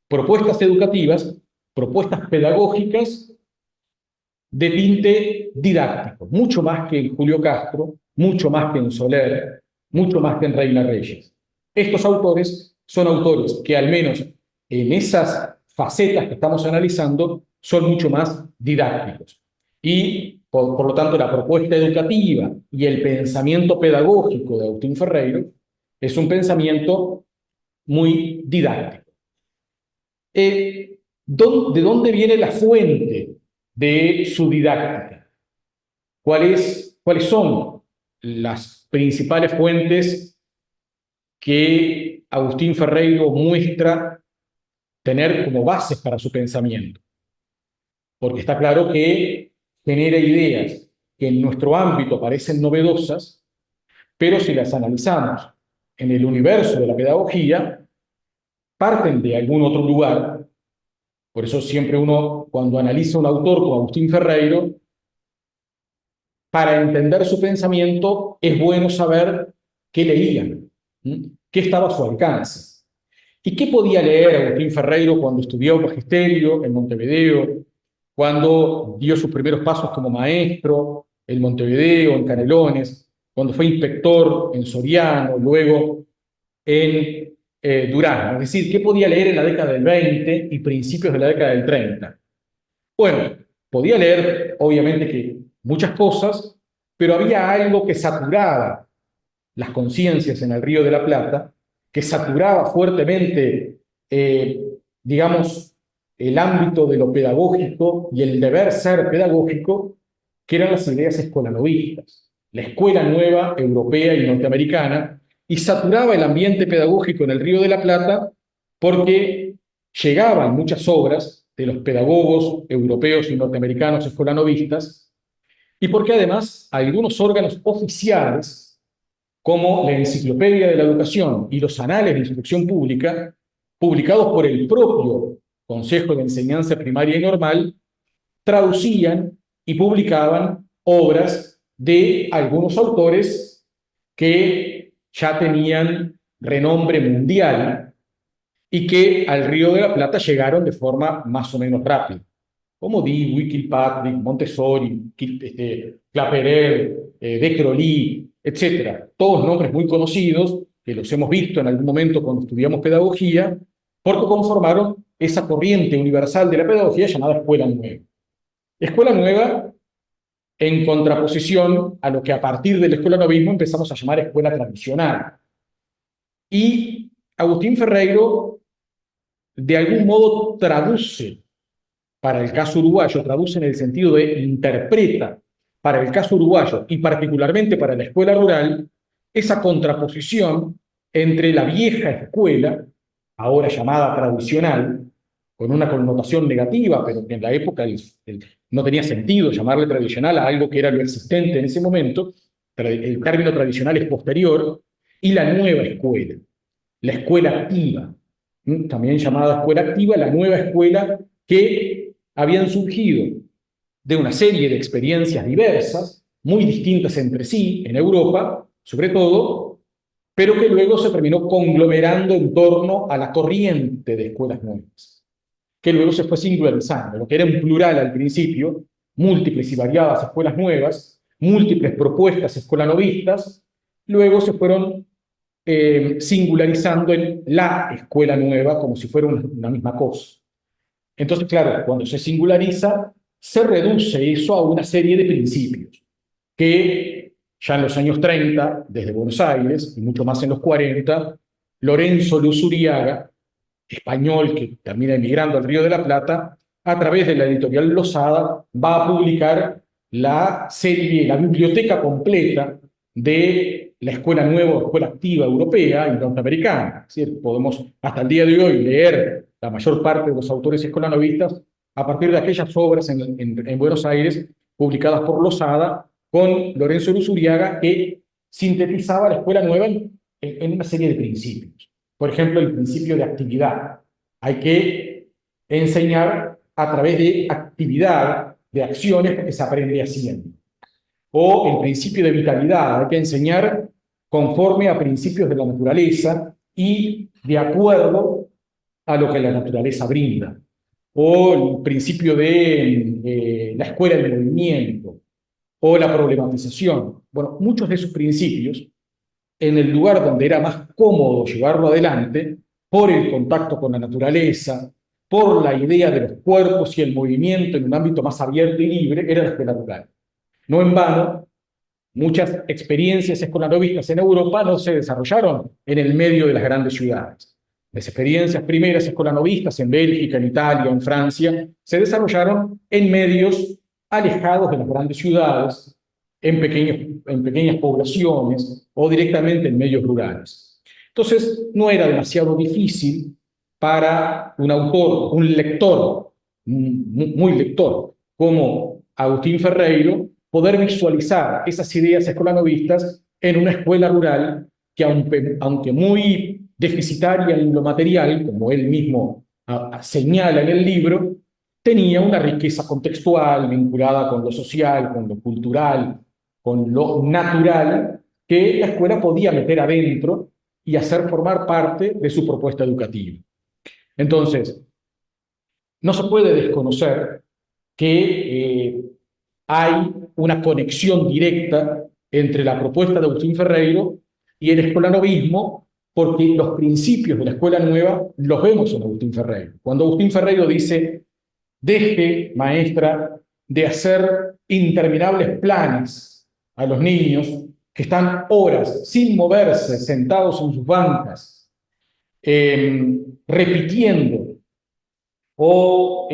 S2: propuestas educativas, propuestas pedagógicas de tinte didáctico, mucho más que en Julio Castro, mucho más que en Soler, mucho más que en Reina Reyes. Estos autores son autores que al menos en esas facetas que estamos analizando son mucho más didácticos. Y por lo tanto la propuesta educativa y el pensamiento pedagógico de Agustín Ferreiro es un pensamiento muy didáctico. ¿De dónde viene la fuente de su didáctica? ¿Cuáles son las principales fuentes que Agustín Ferreiro muestra tener como bases para su pensamiento? Porque está claro que genera ideas que en nuestro ámbito parecen novedosas, pero si las analizamos en el universo de la pedagogía, parten de algún otro lugar. Por eso siempre uno, cuando analiza un autor como Agustín Ferreiro, para entender su pensamiento es bueno saber qué leían, qué estaba a su alcance. ¿Y qué podía leer Agustín Ferreiro cuando estudió magisterio en Montevideo, cuando dio sus primeros pasos como maestro en Montevideo, en Canelones, cuando fue inspector en Soriano, luego en Durazno? Es decir, ¿qué podía leer en la década del 20 y principios de la década del 30? Bueno, podía leer, obviamente, que muchas cosas, pero había algo que saturaba las conciencias en el Río de la Plata, que saturaba fuertemente, digamos, el ámbito de lo pedagógico y el deber ser pedagógico, que eran las ideas escolanovistas, la escuela nueva europea y norteamericana, y saturaba el ambiente pedagógico en el Río de la Plata porque llegaban muchas obras de los pedagogos europeos y norteamericanos escolanovistas, y porque además algunos órganos oficiales, como la Enciclopedia de la Educación y los Anales de Instrucción Pública, publicados por el propio Consejo de Enseñanza Primaria y Normal, traducían y publicaban obras de algunos autores que ya tenían renombre mundial y que al Río de la Plata llegaron de forma más o menos rápida, como Dewey, Kilpatrick, Montessori, Claperer, De Crowley, etc. Todos nombres muy conocidos que los hemos visto en algún momento cuando estudiamos pedagogía, porque conformaron esa corriente universal de la pedagogía llamada Escuela Nueva. Escuela Nueva en contraposición a lo que a partir del escolanovismo empezamos a llamar escuela tradicional. Y Agustín Ferreiro de algún modo traduce para el caso uruguayo, traduce en el sentido de interpreta para el caso uruguayo y particularmente para la escuela rural, esa contraposición entre la vieja escuela, ahora llamada tradicional, con una connotación negativa, pero que en la época no tenía sentido llamarle tradicional a algo que era lo existente en ese momento, el término tradicional es posterior, y la nueva escuela, la escuela activa, también llamada escuela activa, la nueva escuela que habían surgido de una serie de experiencias diversas, muy distintas entre sí, en Europa, sobre todo, pero que luego se terminó conglomerando en torno a la corriente de escuelas nuevas, que luego se fue singularizando, lo que era un plural al principio, múltiples y variadas escuelas nuevas, múltiples propuestas escolanovistas, luego se fueron singularizando en la escuela nueva como si fuera una misma cosa. Entonces, claro, cuando se singulariza, se reduce eso a una serie de principios que ya en los años 30, desde Buenos Aires, y mucho más en los 40, Lorenzo Luz Uriaga, español que termina emigrando al Río de la Plata, a través de la editorial Losada, va a publicar la serie, la biblioteca completa de la escuela nueva, escuela activa europea y norteamericana. Es decir, podemos hasta el día de hoy leer la mayor parte de los autores escolanovistas a partir de aquellas obras en Buenos Aires publicadas por Losada con Lorenzo Luzuriaga, que sintetizaba la escuela nueva en una serie de principios. Por ejemplo, el principio de actividad. Hay que enseñar a través de actividad, de acciones, porque se aprende haciendo. O el principio de vitalidad. Hay que enseñar conforme a principios de la naturaleza y de acuerdo a lo que la naturaleza brinda. O el principio de la escuela del movimiento, o la problematización. Bueno, muchos de esos principios, en el lugar donde era más cómodo llevarlo adelante, por el contacto con la naturaleza, por la idea de los cuerpos y el movimiento en un ámbito más abierto y libre, era la escuela rural. No en vano, muchas experiencias escolanovistas en Europa no se desarrollaron en el medio de las grandes ciudades. Las experiencias primeras escolanovistas en Bélgica, en Italia, en Francia, se desarrollaron en medios alejados de las grandes ciudades, en pequeñas poblaciones o directamente en medios rurales. Entonces, no era demasiado difícil para un autor, un lector, muy lector, como Agustín Ferreiro, poder visualizar esas ideas escolanovistas en una escuela rural que, aunque muy deficitaria en lo material, como él mismo señala en el libro, tenía una riqueza contextual vinculada con lo social, con lo cultural, con lo natural, que la escuela podía meter adentro y hacer formar parte de su propuesta educativa. Entonces, no se puede desconocer que hay una conexión directa entre la propuesta de Agustín Ferreiro y el escolanovismo, porque los principios de la escuela nueva los vemos en Agustín Ferreiro. Cuando Agustín Ferreiro dice: deje, maestra, de hacer interminables planes a los niños que están horas sin moverse, sentados en sus bancas, repitiendo o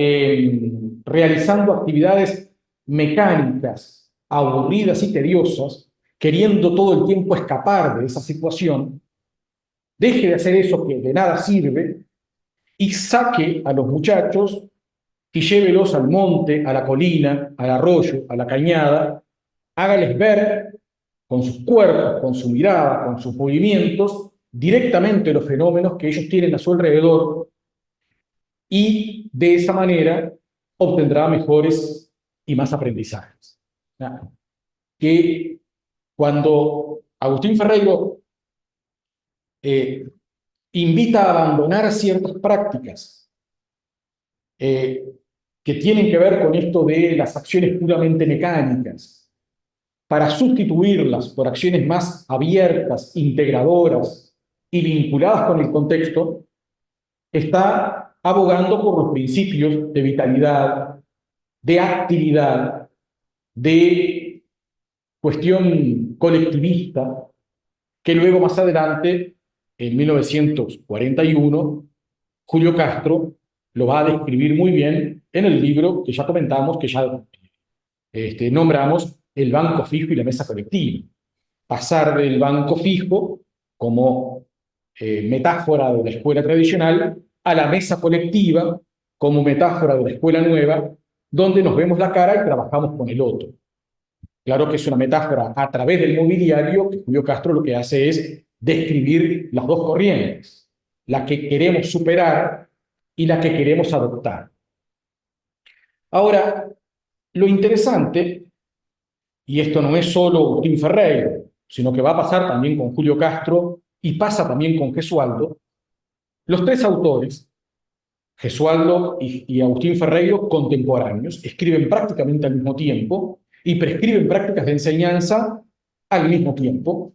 S2: realizando actividades mecánicas, aburridas y tediosas, queriendo todo el tiempo escapar de esa situación. Deje de hacer eso que de nada sirve y saque a los muchachos y llévelos al monte, a la colina, al arroyo, a la cañada, hágales ver con sus cuerpos, con su mirada, con sus movimientos, directamente los fenómenos que ellos tienen a su alrededor, y de esa manera obtendrá mejores y más aprendizajes. Que cuando Agustín Ferreiro invita a abandonar ciertas prácticas que tienen que ver con esto de las acciones puramente mecánicas, para sustituirlas por acciones más abiertas, integradoras y vinculadas con el contexto, está abogando por los principios de vitalidad, de actividad, de cuestión colectivista, que luego más adelante, en 1941, Julio Castro lo va a describir muy bien en el libro que ya comentamos, que ya nombramos, El banco fijo y la mesa colectiva. Pasar del banco fijo como metáfora de la escuela tradicional a la mesa colectiva como metáfora de la escuela nueva, donde nos vemos la cara y trabajamos con el otro. Claro que es una metáfora a través del mobiliario, que Julio Castro lo que hace es describir las dos corrientes, la que queremos superar y la que queremos adoptar. Ahora, lo interesante, y esto no es solo Agustín Ferreiro, sino que va a pasar también con Julio Castro y pasa también con Gesualdo, los tres autores, Gesualdo y Agustín Ferreiro, contemporáneos, escriben prácticamente al mismo tiempo y prescriben prácticas de enseñanza al mismo tiempo.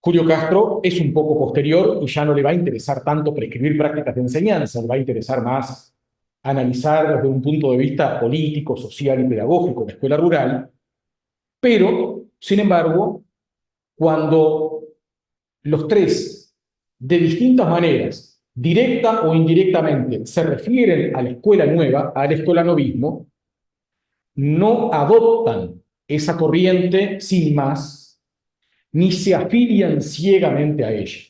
S2: Julio Castro es un poco posterior y ya no le va a interesar tanto prescribir prácticas de enseñanza, le va a interesar más analizar desde un punto de vista político, social y pedagógico la escuela rural, pero, sin embargo, cuando los tres, de distintas maneras, directa o indirectamente, se refieren a la escuela nueva, al escolanovismo, no adoptan esa corriente sin más, ni se afilian ciegamente a ella.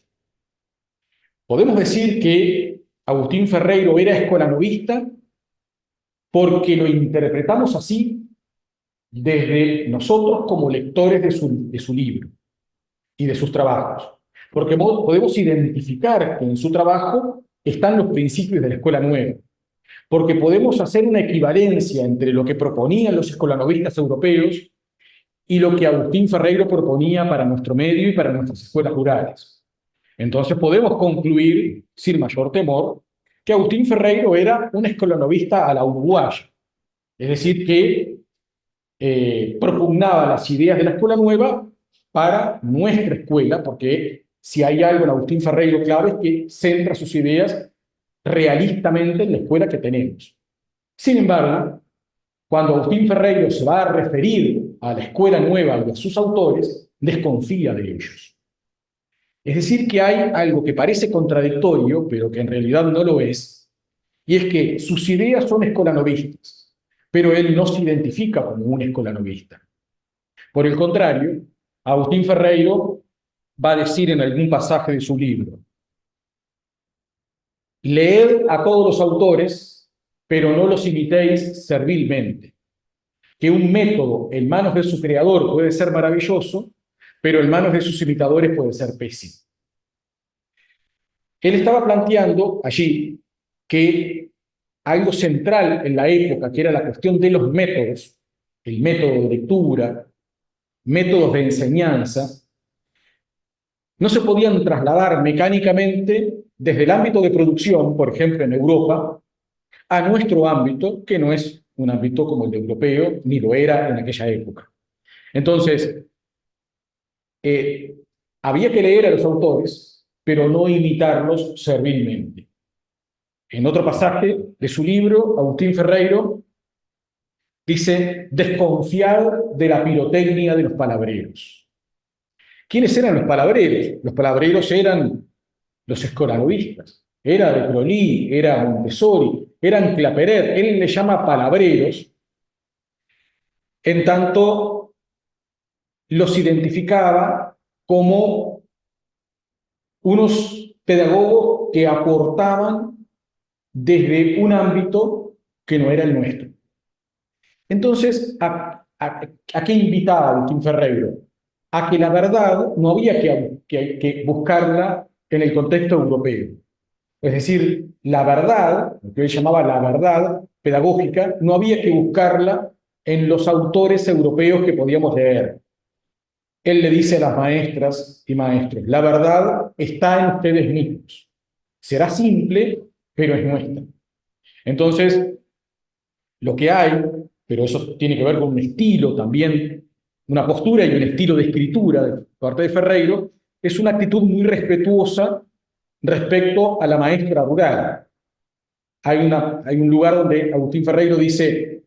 S2: Podemos decir que Agustín Ferreiro era escolanovista porque lo interpretamos así desde nosotros como lectores de su libro y de sus trabajos. Porque podemos identificar que en su trabajo están los principios de la Escuela Nueva. Porque podemos hacer una equivalencia entre lo que proponían los escolanovistas europeos y lo que Agustín Ferreiro proponía para nuestro medio y para nuestras escuelas rurales. Entonces podemos concluir, sin mayor temor, que Agustín Ferreiro era un escolanovista a la uruguaya, es decir, que propugnaba las ideas de la Escuela Nueva para nuestra escuela, porque si hay algo en Agustín Ferreiro clave es que centra sus ideas realistamente en la escuela que tenemos. Sin embargo, cuando Agustín Ferreiro se va a referir a la Escuela Nueva y a sus autores, desconfía de ellos. Es decir, que hay algo que parece contradictorio, pero que en realidad no lo es, y es que sus ideas son escolanovistas, pero él no se identifica como un escolanovista. Por el contrario, Agustín Ferreiro va a decir en algún pasaje de su libro: leed a todos los autores, pero no los imitéis servilmente. Que un método en manos de su creador puede ser maravilloso, pero en manos de sus imitadores puede ser pésimo. Él estaba planteando allí que algo central en la época, que era la cuestión de los métodos, el método de lectura, métodos de enseñanza, no se podían trasladar mecánicamente desde el ámbito de producción, por ejemplo en Europa, a nuestro ámbito, que no es un ámbito como el de europeo, ni lo era en aquella época. Entonces, había que leer a los autores, pero no imitarlos servilmente. En otro pasaje de su libro, Agustín Ferreiro dice: desconfiar de la pirotecnia de los palabreros. ¿Quiénes eran los palabreros? Los palabreros eran los escolanovistas. Era de Broglie, era Montessori, eran Claperet. Él le llama palabreros, en tanto los identificaba como unos pedagogos que aportaban desde un ámbito que no era el nuestro. Entonces, ¿a qué invitaba Agustín Ferreiro? A que la verdad no había que buscarla en el contexto europeo. Es decir, la verdad, lo que él llamaba la verdad pedagógica, no había que buscarla en los autores europeos que podíamos leer. Él le dice a las maestras y maestros: la verdad está en ustedes mismos. Será simple, pero es nuestra. Entonces, lo que hay, pero eso tiene que ver con un estilo también, una postura y un estilo de escritura de parte de Ferreiro, es una actitud muy respetuosa respecto a la maestra rural. Hay un lugar donde Agustín Ferreiro dice: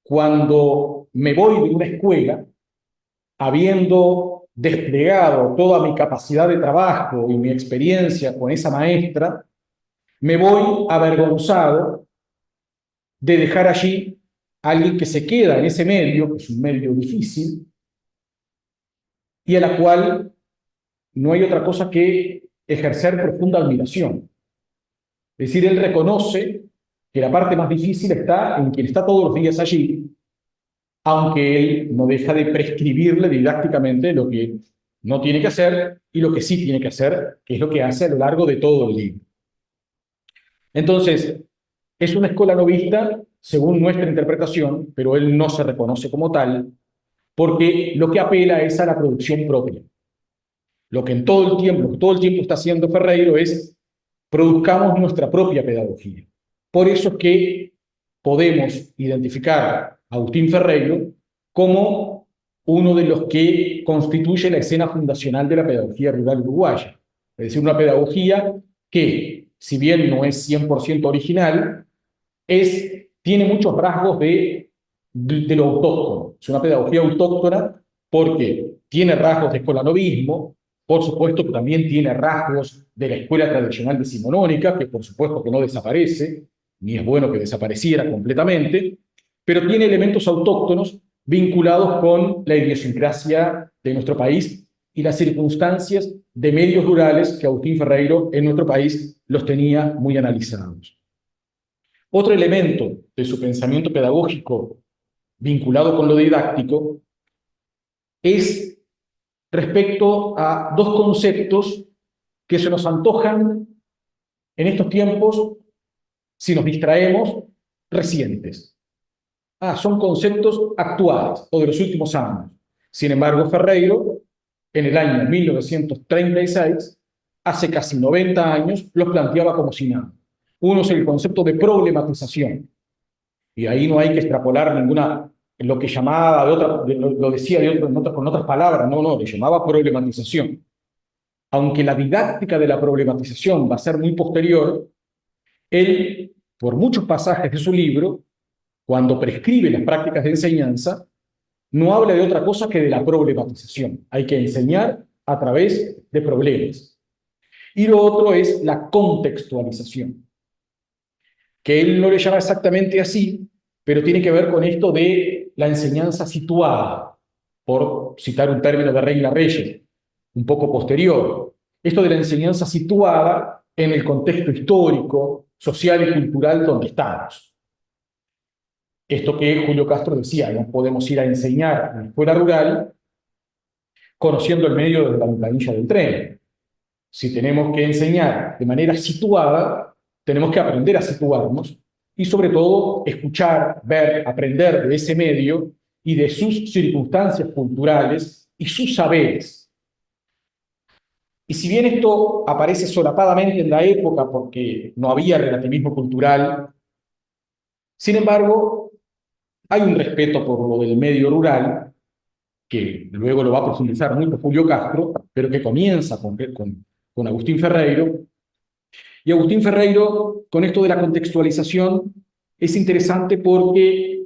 S2: cuando me voy de una escuela, habiendo desplegado toda mi capacidad de trabajo y mi experiencia con esa maestra, me voy avergonzado de dejar allí a alguien que se queda en ese medio, que es un medio difícil, y a la cual no hay otra cosa que ejercer profunda admiración. Es decir, él reconoce que la parte más difícil está en quien está todos los días allí, aunque él no deja de prescribirle didácticamente lo que no tiene que hacer y lo que sí tiene que hacer, que es lo que hace a lo largo de todo el libro. Entonces, es una escuela novista, según nuestra interpretación, pero él no se reconoce como tal, porque lo que apela es a la producción propia. Lo que todo el tiempo está haciendo Ferreiro es: produzcamos nuestra propia pedagogía. Por eso es que podemos identificar a Agustín Ferreiro como uno de los que constituye la escena fundacional de la pedagogía rural uruguaya. Es decir, una pedagogía que, si bien no es 100% original, tiene muchos rasgos de lo autóctono. Es una pedagogía autóctona porque tiene rasgos de escolanovismo, por supuesto que también tiene rasgos de la escuela tradicional decimonónica, que por supuesto que no desaparece, ni es bueno que desapareciera completamente, pero tiene elementos autóctonos vinculados con la idiosincrasia de nuestro país y las circunstancias de medios rurales que Agustín Ferreiro en nuestro país los tenía muy analizados. Otro elemento de su pensamiento pedagógico vinculado con lo didáctico es respecto a dos conceptos que se nos antojan en estos tiempos, si nos distraemos, recientes. Son conceptos actuales o de los últimos años. Sin embargo, Ferreiro, en el año 1936, hace casi 90 años, los planteaba como si nada. Uno es el concepto de problematización. Y ahí no hay que extrapolar ninguna, lo que llamaba, lo decía con otras palabras, no, le llamaba problematización. Aunque la didáctica de la problematización va a ser muy posterior, él, por muchos pasajes de su libro, cuando prescribe las prácticas de enseñanza, no habla de otra cosa que de la problematización. Hay que enseñar a través de problemas. Y lo otro es la contextualización, que él no le llama exactamente así, pero tiene que ver con esto de la enseñanza situada, por citar un término de Reina Reyes, un poco posterior. Esto de la enseñanza situada en el contexto histórico, social y cultural donde estamos. Esto que Julio Castro decía, no podemos ir a enseñar en la escuela rural conociendo el medio desde la ventanilla del tren. Si tenemos que enseñar de manera situada, tenemos que aprender a situarnos y sobre todo escuchar, ver, aprender de ese medio y de sus circunstancias culturales y sus saberes. Y si bien esto aparece solapadamente en la época porque no había relativismo cultural, sin embargo, hay un respeto por lo del medio rural, que luego lo va a profundizar mucho Julio Castro, pero que comienza con Agustín Ferreiro. Y Agustín Ferreiro, con esto de la contextualización, es interesante porque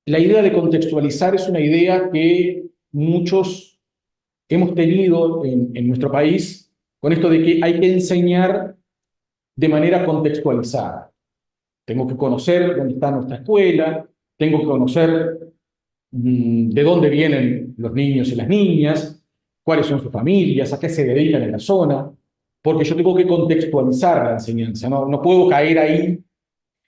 S2: la idea de contextualizar es una idea que muchos hemos tenido en nuestro país, con esto de que hay que enseñar de manera contextualizada. Tengo que conocer dónde está nuestra escuela, tengo que conocer de dónde vienen los niños y las niñas, cuáles son sus familias, a qué se dedican en la zona, porque yo tengo que contextualizar la enseñanza, no puedo caer ahí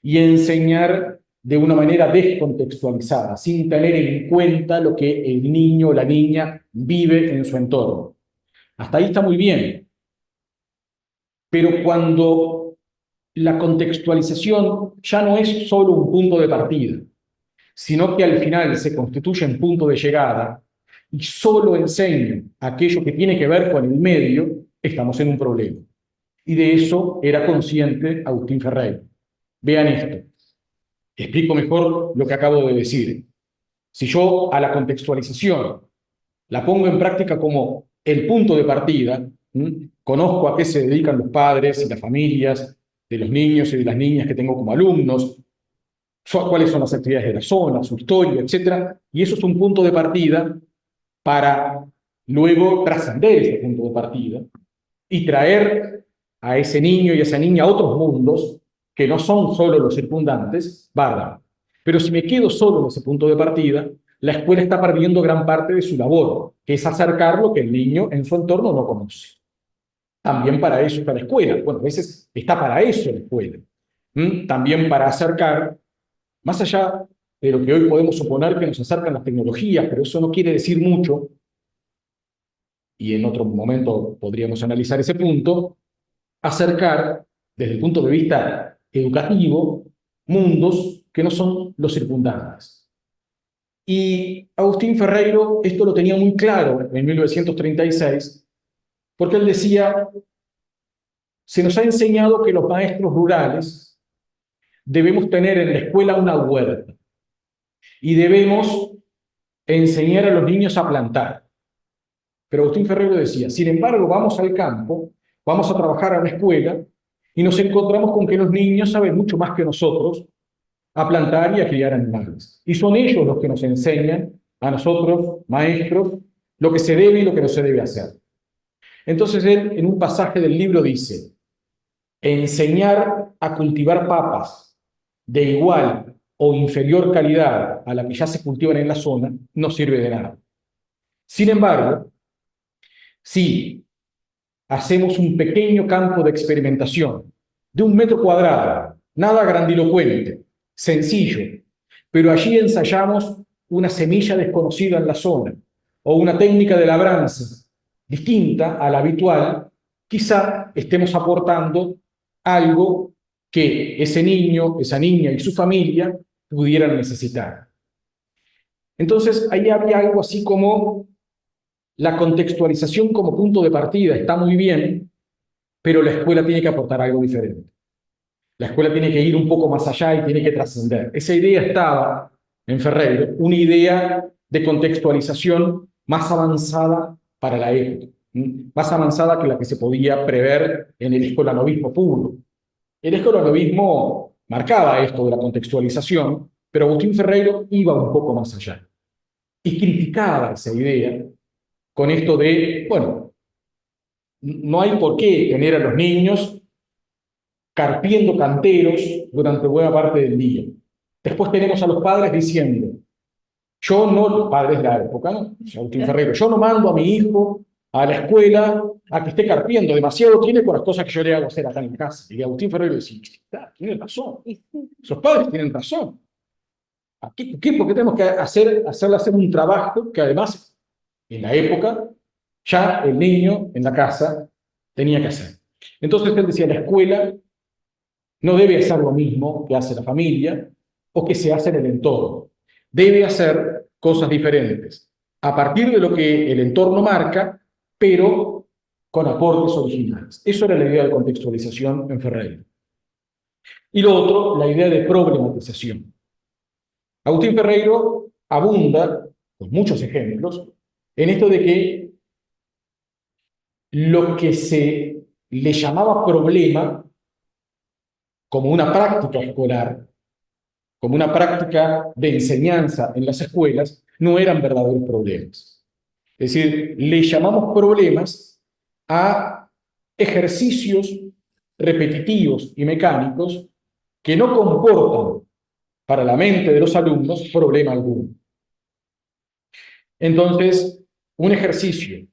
S2: y enseñar de una manera descontextualizada, sin tener en cuenta lo que el niño o la niña vive en su entorno. Hasta ahí está muy bien, pero cuando la contextualización ya no es solo un punto de partida, sino que al final se constituye en punto de llegada y solo enseño aquello que tiene que ver con el medio, estamos en un problema. Y de eso era consciente Agustín Ferreiro. Vean esto. Explico mejor lo que acabo de decir. Si yo a la contextualización la pongo en práctica como el punto de partida, conozco a qué se dedican los padres y las familias de los niños y de las niñas que tengo como alumnos, cuáles son las actividades de la zona, su historia, etc. Y eso es un punto de partida para luego trascender ese punto de partida y traer a ese niño y a esa niña a otros mundos que no son solo los circundantes, bárbaro. Pero si me quedo solo en ese punto de partida, la escuela está perdiendo gran parte de su labor, que es acercar lo que el niño en su entorno no conoce. También para eso está la escuela. Bueno, a veces está para eso la escuela. También para acercar, más allá de lo que hoy podemos suponer que nos acercan las tecnologías, pero eso no quiere decir mucho, y en otro momento podríamos analizar ese punto, acercar, desde el punto de vista educativo, mundos que no son los circundantes. Y Agustín Ferreiro esto lo tenía muy claro en 1936, porque él decía, se nos ha enseñado que los maestros rurales debemos tener en la escuela una huerta y debemos enseñar a los niños a plantar. Pero Agustín Ferreiro decía, sin embargo, vamos al campo, vamos a trabajar a la escuela y nos encontramos con que los niños saben mucho más que nosotros a plantar y a criar animales. Y son ellos los que nos enseñan a nosotros, maestros, lo que se debe y lo que no se debe hacer. Entonces él, en un pasaje del libro, dice, enseñar a cultivar papas de igual o inferior calidad a la que ya se cultivan en la zona, no sirve de nada. Sin embargo, si hacemos un pequeño campo de experimentación de 1 metro cuadrado, nada grandilocuente, sencillo, pero allí ensayamos una semilla desconocida en la zona o una técnica de labranza distinta a la habitual, quizá estemos aportando algo que ese niño, esa niña y su familia pudieran necesitar. Entonces, ahí había algo así como la contextualización como punto de partida está muy bien, pero la escuela tiene que aportar algo diferente. La escuela tiene que ir un poco más allá y tiene que trascender. Esa idea estaba en Ferreiro, una idea de contextualización más avanzada para la época, más avanzada que la que se podía prever en el escolanovismo puro. El escolanovismo marcaba esto de la contextualización, pero Agustín Ferreiro iba un poco más allá y criticaba esa idea con esto de, bueno, no hay por qué tener a los niños carpiendo canteros durante buena parte del día. Después tenemos a los padres diciendo, yo no, los padres de la época, ¿no? Agustín Ferreiro, yo no mando a mi hijo a la escuela a que esté carpiendo, demasiado tiene con las cosas que yo le hago hacer acá en casa. Y Agustín Ferreiro decía, tiene razón, esos padres tienen razón. ¿Por qué tenemos que hacerle hacer un trabajo que además, en la época, ya el niño en la casa tenía que hacer? Entonces él decía, la escuela no debe hacer lo mismo que hace la familia o que se hace en el entorno. Debe hacer cosas diferentes, a partir de lo que el entorno marca, pero con aportes originales. Eso era la idea de contextualización en Ferreira. Y lo otro, la idea de problematización. Agustín Ferreiro abunda, con muchos ejemplos, en esto de que lo que se le llamaba problema como una práctica escolar, como una práctica de enseñanza en las escuelas, no eran verdaderos problemas. Es decir, le llamamos problemas a ejercicios repetitivos y mecánicos que no comportan para la mente de los alumnos problema alguno. Entonces, un ejercicio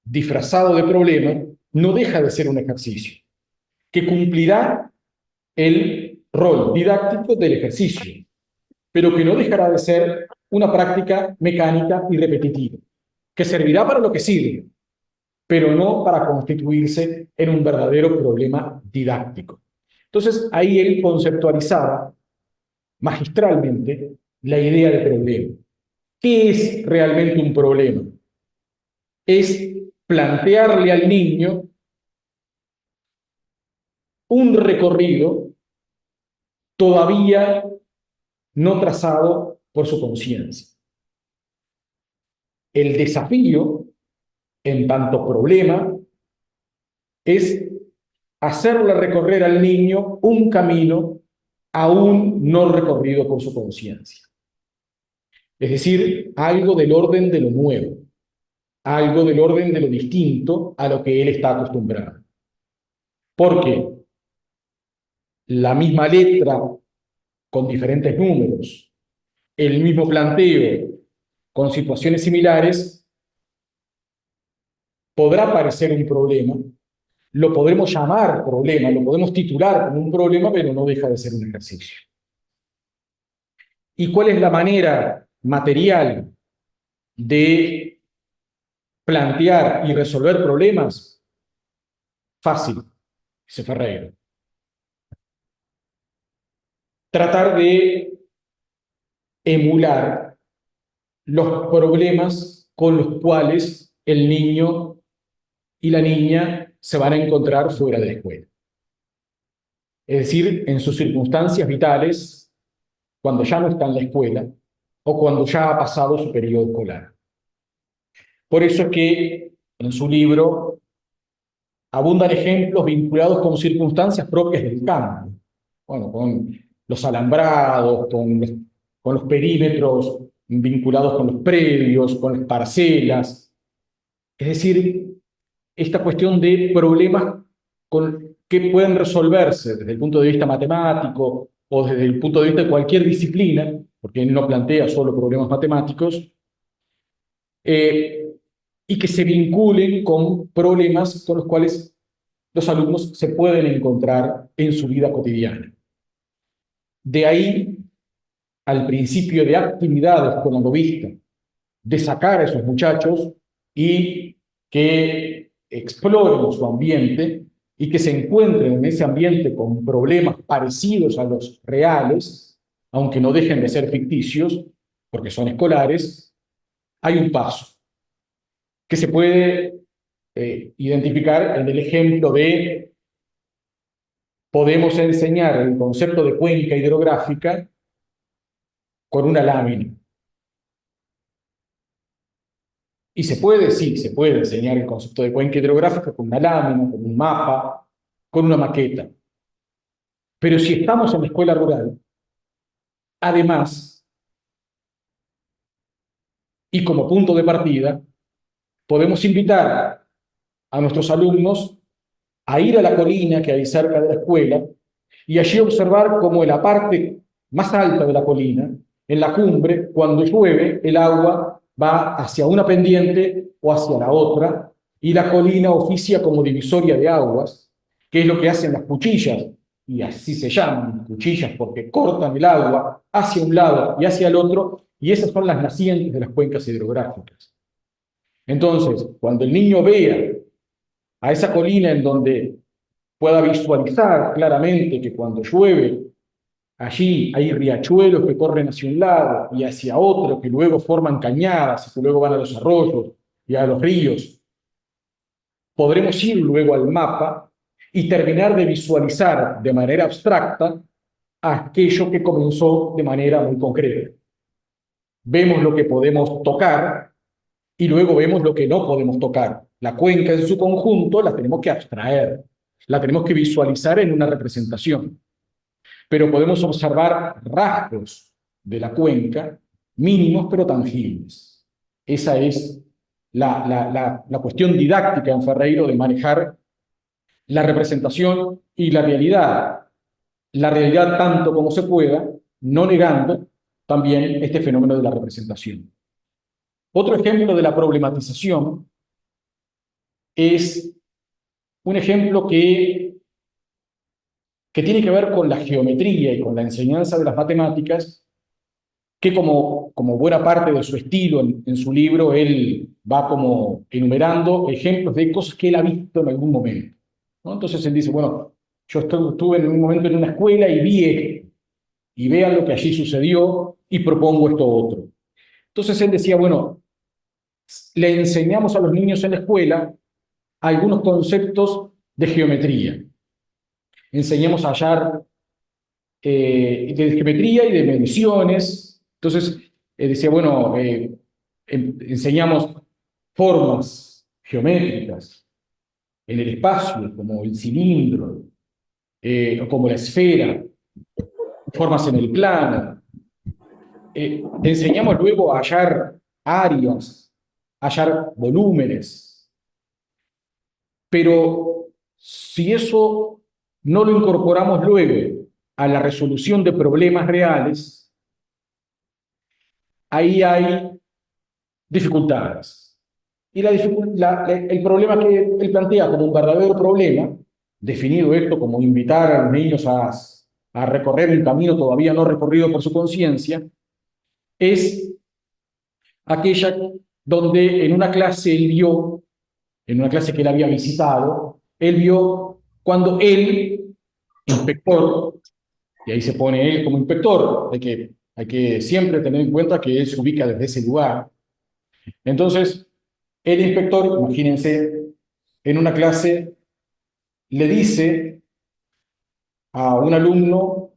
S2: disfrazado de problema no deja de ser un ejercicio que cumplirá el rol didáctico del ejercicio, pero que no dejará de ser una práctica mecánica y repetitiva, que servirá para lo que sirve, pero no para constituirse en un verdadero problema didáctico. Entonces, ahí él conceptualizaba magistralmente la idea de problema. ¿Qué es realmente un problema? Es plantearle al niño un recorrido todavía no trazado por su conciencia. El desafío, en tanto problema, es hacerle recorrer al niño un camino aún no recorrido por su conciencia. Es decir, algo del orden de lo nuevo, algo del orden de lo distinto a lo que él está acostumbrado. Porque la misma letra con diferentes números, el mismo planteo con situaciones similares, podrá parecer un problema, lo podremos llamar problema, lo podemos titular como un problema, pero no deja de ser un ejercicio. ¿Y cuál es la manera material de plantear y resolver problemas? Fácil, dice Ferreira. Tratar de emular los problemas con los cuales el niño y la niña se van a encontrar fuera de la escuela. Es decir, en sus circunstancias vitales, cuando ya no está en la escuela o cuando ya ha pasado su periodo escolar. Por eso es que en su libro abundan ejemplos vinculados con circunstancias propias del campo. Bueno, con los alambrados, con los perímetros vinculados con los predios, con las parcelas. Es decir, esta cuestión de problemas que pueden resolverse desde el punto de vista matemático o desde el punto de vista de cualquier disciplina, porque él no plantea solo problemas matemáticos, y que se vinculen con problemas con los cuales los alumnos se pueden encontrar en su vida cotidiana. De ahí al principio de actividades con la vista, de sacar a esos muchachos y que exploren su ambiente y que se encuentren en ese ambiente con problemas parecidos a los reales, aunque no dejen de ser ficticios, porque son escolares, hay un paso que se puede identificar en el ejemplo de podemos enseñar el concepto de cuenca hidrográfica con una lámina. Y se puede, sí, se puede enseñar el concepto de cuenca hidrográfica con una lámina, con un mapa, con una maqueta. Pero si estamos en la escuela rural, además, y como punto de partida, podemos invitar a nuestros alumnos a ir a la colina que hay cerca de la escuela y allí observar cómo en la parte más alta de la colina, en la cumbre, cuando llueve, el agua va hacia una pendiente o hacia la otra, y la colina oficia como divisoria de aguas, que es lo que hacen las cuchillas, y así se llaman cuchillas porque cortan el agua hacia un lado y hacia el otro, y esas son las nacientes de las cuencas hidrográficas. Entonces, cuando el niño vea a esa colina en donde pueda visualizar claramente que cuando llueve, allí hay riachuelos que corren hacia un lado y hacia otro, que luego forman cañadas y que luego van a los arroyos y a los ríos. Podremos ir luego al mapa y terminar de visualizar de manera abstracta aquello que comenzó de manera muy concreta. Vemos lo que podemos tocar y luego vemos lo que no podemos tocar. La cuenca en su conjunto la tenemos que abstraer, la tenemos que visualizar en una representación. Pero podemos observar rasgos de la cuenca, mínimos pero tangibles. Esa es la cuestión didáctica en Ferreiro de manejar la representación y la realidad tanto como se pueda, no negando también este fenómeno de la representación. Otro ejemplo de la problematización es un ejemplo que tiene que ver con la geometría y con la enseñanza de las matemáticas, que como buena parte de su estilo en su libro, él va como enumerando ejemplos de cosas que él ha visto en algún momento, ¿no? Entonces él dice, bueno, yo estuve en un momento en una escuela y vi esto, y vean lo que allí sucedió y propongo esto otro. Entonces él decía, bueno, le enseñamos a los niños en la escuela algunos conceptos de geometría. Enseñamos a hallar de geometría y de mediciones. Entonces, decía, bueno, enseñamos formas geométricas en el espacio, como el cilindro, o como la esfera, formas en el plano. Enseñamos luego a hallar áreas, a hallar volúmenes. Pero si eso no lo incorporamos luego a la resolución de problemas reales, ahí hay dificultades. Y el problema que él plantea como un verdadero problema, definido esto como invitar a los niños a recorrer un camino todavía no recorrido por su conciencia, es aquella donde en una clase en una clase que él había visitado, él vio cuando él, inspector, y ahí se pone él como inspector, hay que siempre tener en cuenta que él se ubica desde ese lugar. Entonces, el inspector, imagínense, en una clase le dice a un alumno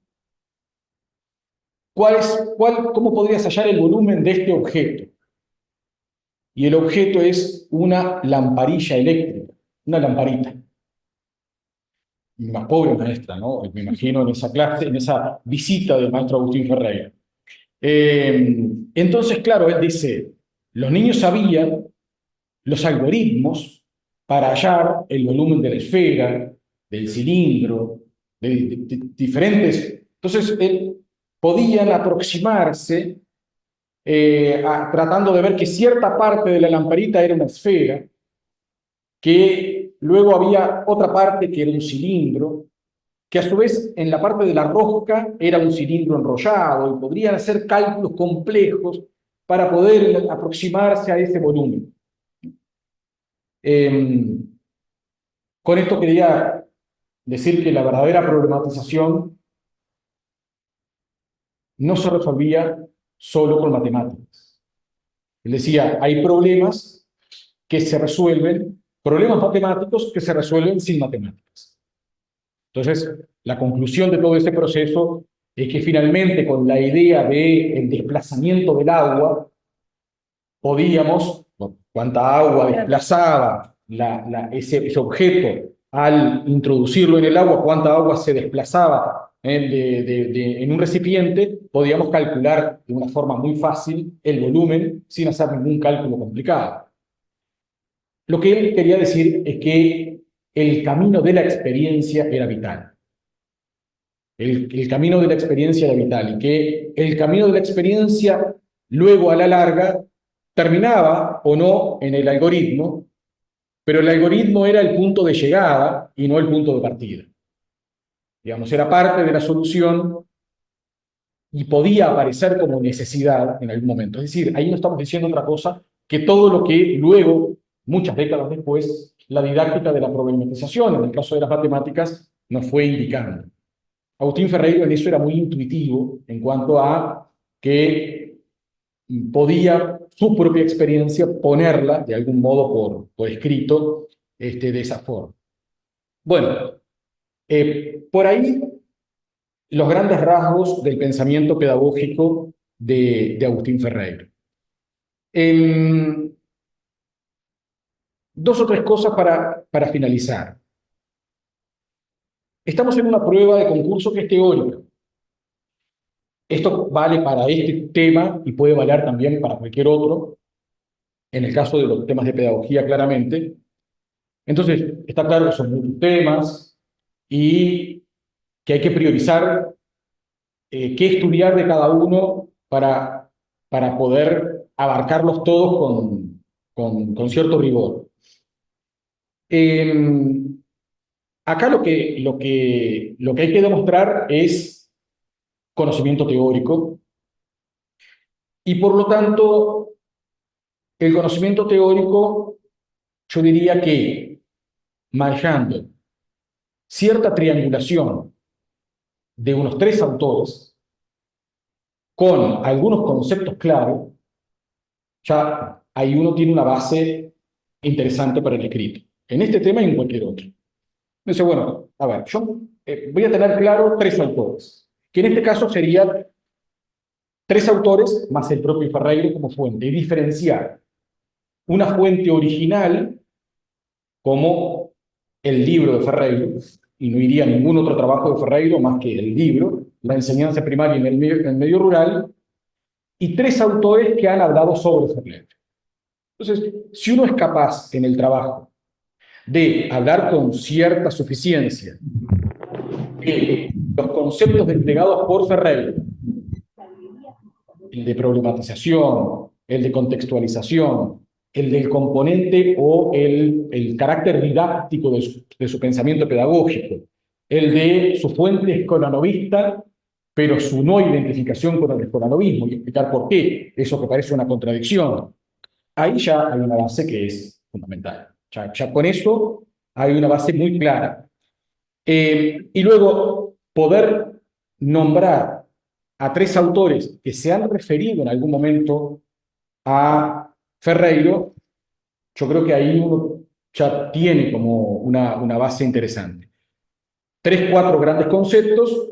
S2: cómo podrías hallar el volumen de este objeto. Y el objeto es una lamparilla eléctrica, una lamparita. Una pobre maestra, ¿no? Me imagino en esa clase, en esa visita del maestro Agustín Ferreira. Entonces, claro, él dice, los niños sabían los algoritmos para hallar el volumen de la esfera, del cilindro, de diferentes Entonces, podían aproximarse tratando de ver que cierta parte de la lamparita era una esfera, que luego había otra parte que era un cilindro, que a su vez en la parte de la rosca era un cilindro enrollado, y podrían hacer cálculos complejos para poder aproximarse a ese volumen. Con esto quería decir que la verdadera problematización no se resolvía solo con matemáticas. Él decía, hay problemas que se resuelven, problemas matemáticos que se resuelven sin matemáticas. Entonces, la conclusión de todo ese proceso es que finalmente con la idea del desplazamiento del agua, podíamos, cuánta agua desplazaba ese objeto al introducirlo en el agua, cuánta agua se desplazaba en un recipiente, podíamos calcular de una forma muy fácil el volumen sin hacer ningún cálculo complicado. Lo que él quería decir es que el camino de la experiencia era vital. El camino de la experiencia era vital, y que el camino de la experiencia luego a la larga terminaba o no en el algoritmo, pero el algoritmo era el punto de llegada y no el punto de partida. Digamos, era parte de la solución y podía aparecer como necesidad en algún momento. Es decir, ahí no estamos diciendo otra cosa que todo lo que luego, muchas décadas después, la didáctica de la problematización, en el caso de las matemáticas, nos fue indicando. Agustín Ferreiro en eso era muy intuitivo en cuanto a que podía su propia experiencia ponerla de algún modo por escrito de esa forma. Bueno, por ahí los grandes rasgos del pensamiento pedagógico de Agustín Ferreiro. Dos o tres cosas para finalizar. Estamos en una prueba de concurso que es teórica. Esto vale para este tema y puede valer también para cualquier otro, en el caso de los temas de pedagogía, claramente. Entonces, está claro que son muchos temas y que hay que priorizar qué estudiar de cada uno para poder abarcarlos todos con cierto rigor. Acá lo que hay que demostrar es conocimiento teórico, y por lo tanto, el conocimiento teórico, yo diría que manejando cierta triangulación de unos 3 autores con algunos conceptos clave, ya ahí uno tiene una base interesante para el escrito, en este tema y en cualquier otro. Entonces, bueno, a ver, yo voy a tener claro 3 autores, que en este caso serían 3 autores más el propio Ferreiro como fuente, y diferenciar una fuente original como el libro de Ferreiro, y no iría a ningún otro trabajo de Ferreiro más que el libro, La enseñanza primaria en el medio rural, y 3 autores que han hablado sobre Ferreiro. Entonces, si uno es capaz en el trabajo de hablar con cierta suficiencia de los conceptos desplegados por Ferreiro, el de problematización, el de contextualización, el del componente o el carácter didáctico de su pensamiento pedagógico, el de su fuente escolanovista, pero su no identificación con el escolanovismo, y explicar por qué, eso que parece una contradicción. Ahí ya hay una base que es fundamental. Ya con eso hay una base muy clara. Y luego poder nombrar a 3 autores que se han referido en algún momento a Ferreiro, yo creo que ahí uno ya tiene como una base interesante. 3, 4 grandes conceptos,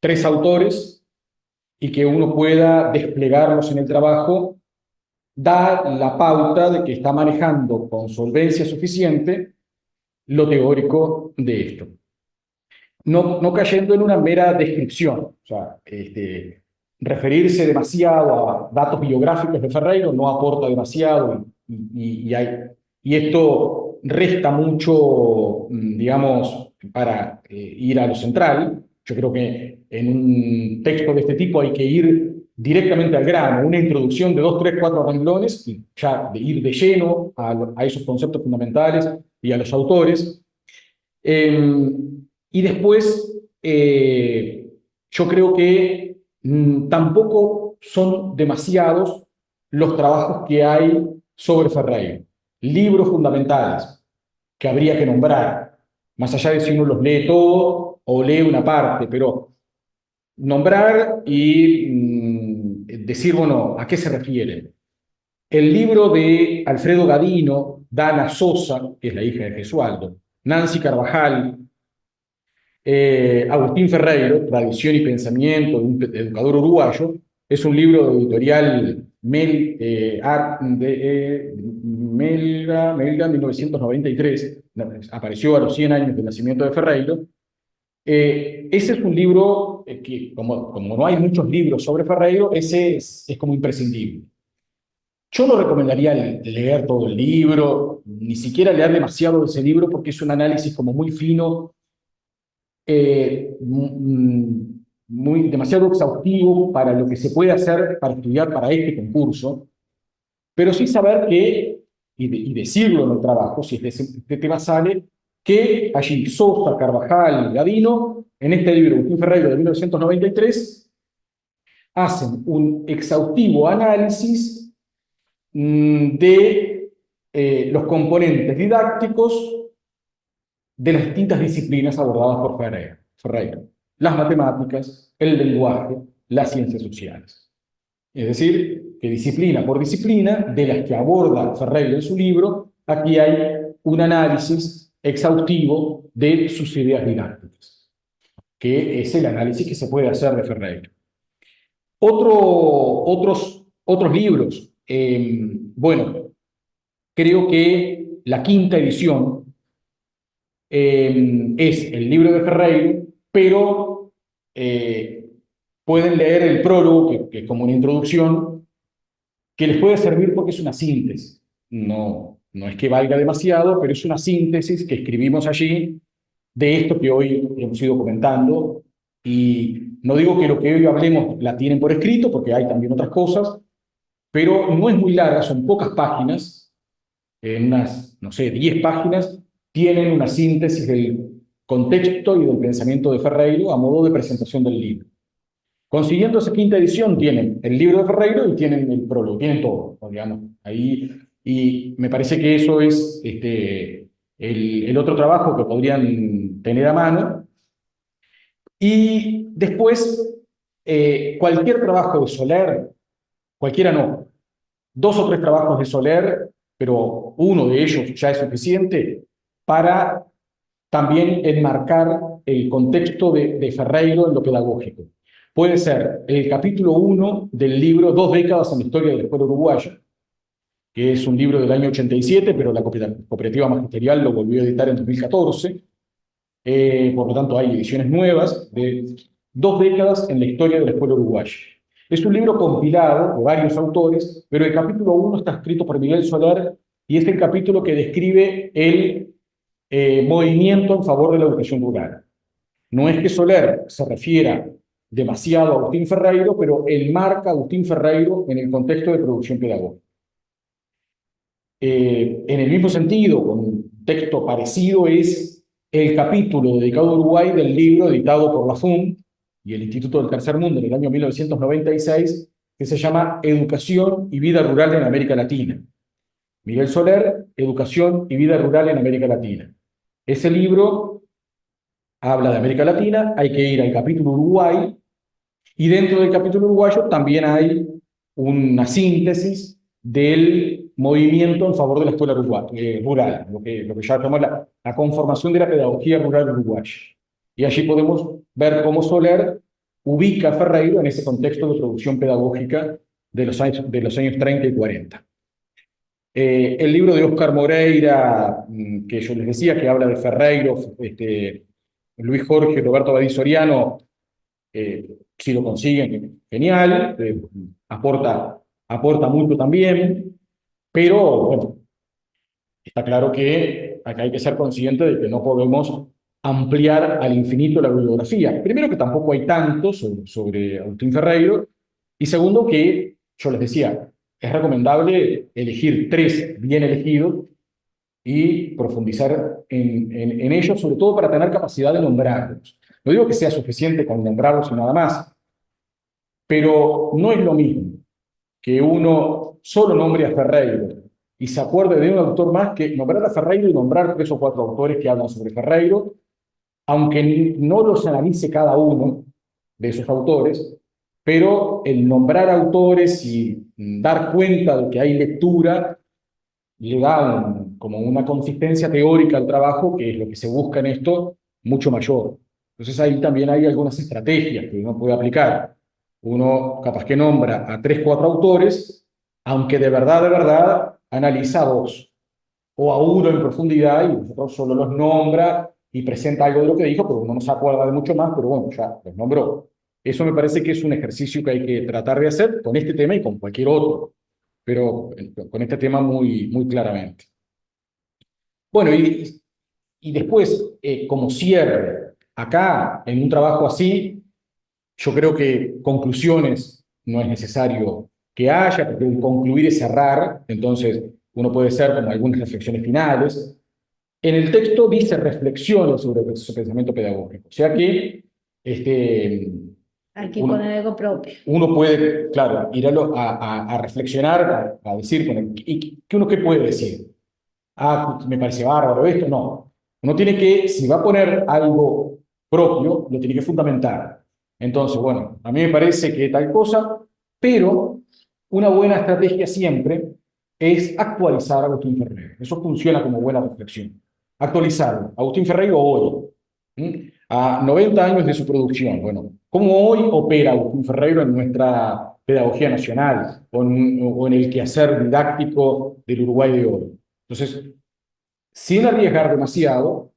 S2: 3 autores, y que uno pueda desplegarlos en el trabajo, da la pauta de que está manejando con solvencia suficiente lo teórico de esto. No cayendo en una mera descripción, o sea, referirse demasiado a datos biográficos de Ferreiro no aporta demasiado, y esto resta mucho, digamos, para ir a lo central. Yo creo que en un texto de este tipo hay que ir directamente al grano, una introducción de 2, 3, 4 renglones, y ya de ir de lleno a esos conceptos fundamentales y a los autores. Y después, yo creo que tampoco son demasiados los trabajos que hay sobre Ferreiro. Libros fundamentales que habría que nombrar, más allá de si uno los lee todo o lee una parte, pero nombrar y decir, bueno, ¿a qué se refieren? El libro de Alfredo Gadino, Dana Sosa, que es la hija de Gesualdo, Nancy Carvajal, Agustín Ferreiro, Tradición y Pensamiento de un educador uruguayo, es un libro de editorial Melga, 1993, apareció a los 100 años del nacimiento de Ferreiro. Ese es un libro que, como no hay muchos libros sobre Ferreiro, ese es como imprescindible. Yo no recomendaría leer todo el libro, ni siquiera leer demasiado de ese libro, porque es un análisis como muy fino, demasiado exhaustivo para lo que se puede hacer para estudiar para este concurso, pero sí saber que, y decirlo en el trabajo, si este tema sale, que allí Sosa, Carvajal, Gadino, en este libro, Agustín Ferreiro de 1993, hacen un exhaustivo análisis de los componentes didácticos de las distintas disciplinas abordadas por Ferreiro. Las matemáticas, el lenguaje, las ciencias sociales. Es decir, que disciplina por disciplina, de las que aborda Ferreiro en su libro, aquí hay un análisis exhaustivo de sus ideas didácticas, que es el análisis que se puede hacer de Ferreiro. Otros libros. Bueno, creo que la quinta edición es el libro de Ferreiro, pero pueden leer el prólogo, que es como una introducción, que les puede servir porque es una síntesis. No es que valga demasiado, pero es una síntesis que escribimos allí de esto que hoy hemos ido comentando. Y no digo que lo que hoy hablemos la tienen por escrito, porque hay también otras cosas, pero no es muy larga, son pocas páginas, en unas, no sé, 10 páginas, tienen una síntesis del contexto y del pensamiento de Ferreiro a modo de presentación del libro. Consiguiendo esa quinta edición, tienen el libro de Ferreiro y tienen el prólogo, tienen todo, digamos, ahí. Y me parece que eso es el otro trabajo que podrían tener a mano. Y después, cualquier trabajo de Soler, cualquiera no, 2 o 3 trabajos de Soler, pero uno de ellos ya es suficiente para también enmarcar el contexto de Ferreiro en lo pedagógico. Puede ser el capítulo 1 del libro 2 décadas en la historia de la escuela uruguaya, que es un libro del año 87, pero la cooperativa magisterial lo volvió a editar en 2014. Por lo tanto, hay ediciones nuevas de 2 décadas en la historia de la escuela uruguaya. Es un libro compilado por varios autores, pero el capítulo 1 está escrito por Miguel Soler y es el capítulo que describe el movimiento en favor de la educación rural. No es que Soler se refiera demasiado a Agustín Ferreiro, pero él marca a Agustín Ferreiro en el contexto de producción pedagógica. En el mismo sentido, con un texto parecido, es el capítulo dedicado a Uruguay del libro editado por la FUN y el Instituto del Tercer Mundo en el año 1996, que se llama Educación y Vida Rural en América Latina. Miguel Soler, Educación y Vida Rural en América Latina. Ese libro habla de América Latina, hay que ir al capítulo Uruguay, y dentro del capítulo uruguayo también hay una síntesis del movimiento en favor de la escuela rural, lo que ya llamamos la conformación de la pedagogía rural uruguaya. Y allí podemos ver cómo Soler ubica a Ferreiro en ese contexto de producción pedagógica de los años 30 y 40. El libro de Óscar Moreira, que yo les decía, que habla de Ferreiro, Luis Jorge, Roberto Badí Soriano, si lo consiguen, genial, aporta mucho también, pero bueno, está claro que acá hay que ser consciente de que no podemos ampliar al infinito la bibliografía. Primero, que tampoco hay tanto sobre Agustín Ferreiro, y segundo, que yo les decía, es recomendable elegir tres bien elegidos y profundizar en ellos, sobre todo para tener capacidad de nombrarlos. No digo que sea suficiente con nombrarlos y nada más, pero no es lo mismo que uno solo nombre a Ferreiro y se acuerde de un autor más, que nombrar a Ferreiro y nombrar tres o cuatro autores que hablan sobre Ferreiro, aunque no los analice cada uno de esos autores, pero el nombrar autores y dar cuenta de que hay lectura le da como una consistencia teórica al trabajo, que es lo que se busca en esto, mucho mayor. Entonces ahí también hay algunas estrategias que uno puede aplicar. Uno capaz que nombra a tres, cuatro autores, aunque de verdad, analiza a dos o a uno en profundidad, y nosotros solo los nombra y presenta algo de lo que dijo, pero uno no se acuerda de mucho más, pero bueno, ya los nombró. Eso me parece que es un ejercicio que hay que tratar de hacer con este tema y con cualquier otro, pero con este tema muy claramente. Bueno, y después, como cierre, acá en un trabajo así, yo creo que conclusiones no es necesario que haya, porque el concluir es cerrar, entonces uno puede hacer como algunas reflexiones finales. En el texto dice reflexiones sobre su pensamiento pedagógico, o sea que este,
S1: Hay que
S2: uno,
S1: poner algo propio.
S2: uno puede, claro, ir a reflexionar, a decir, bueno, ¿y qué uno qué puede decir? Ah, me parece bárbaro esto, no. Uno tiene que, si va a poner algo propio, lo tiene que fundamentar. Entonces, bueno, a mí me parece que tal cosa, pero una buena estrategia siempre es actualizar a Agustín Ferreiro. Eso funciona como buena reflexión. Actualizarlo. Agustín Ferreiro hoy, a 90 años de su producción. Bueno, ¿cómo hoy opera Agustín Ferreiro en nuestra pedagogía nacional o en el quehacer didáctico del Uruguay de hoy? Entonces, sin arriesgar demasiado,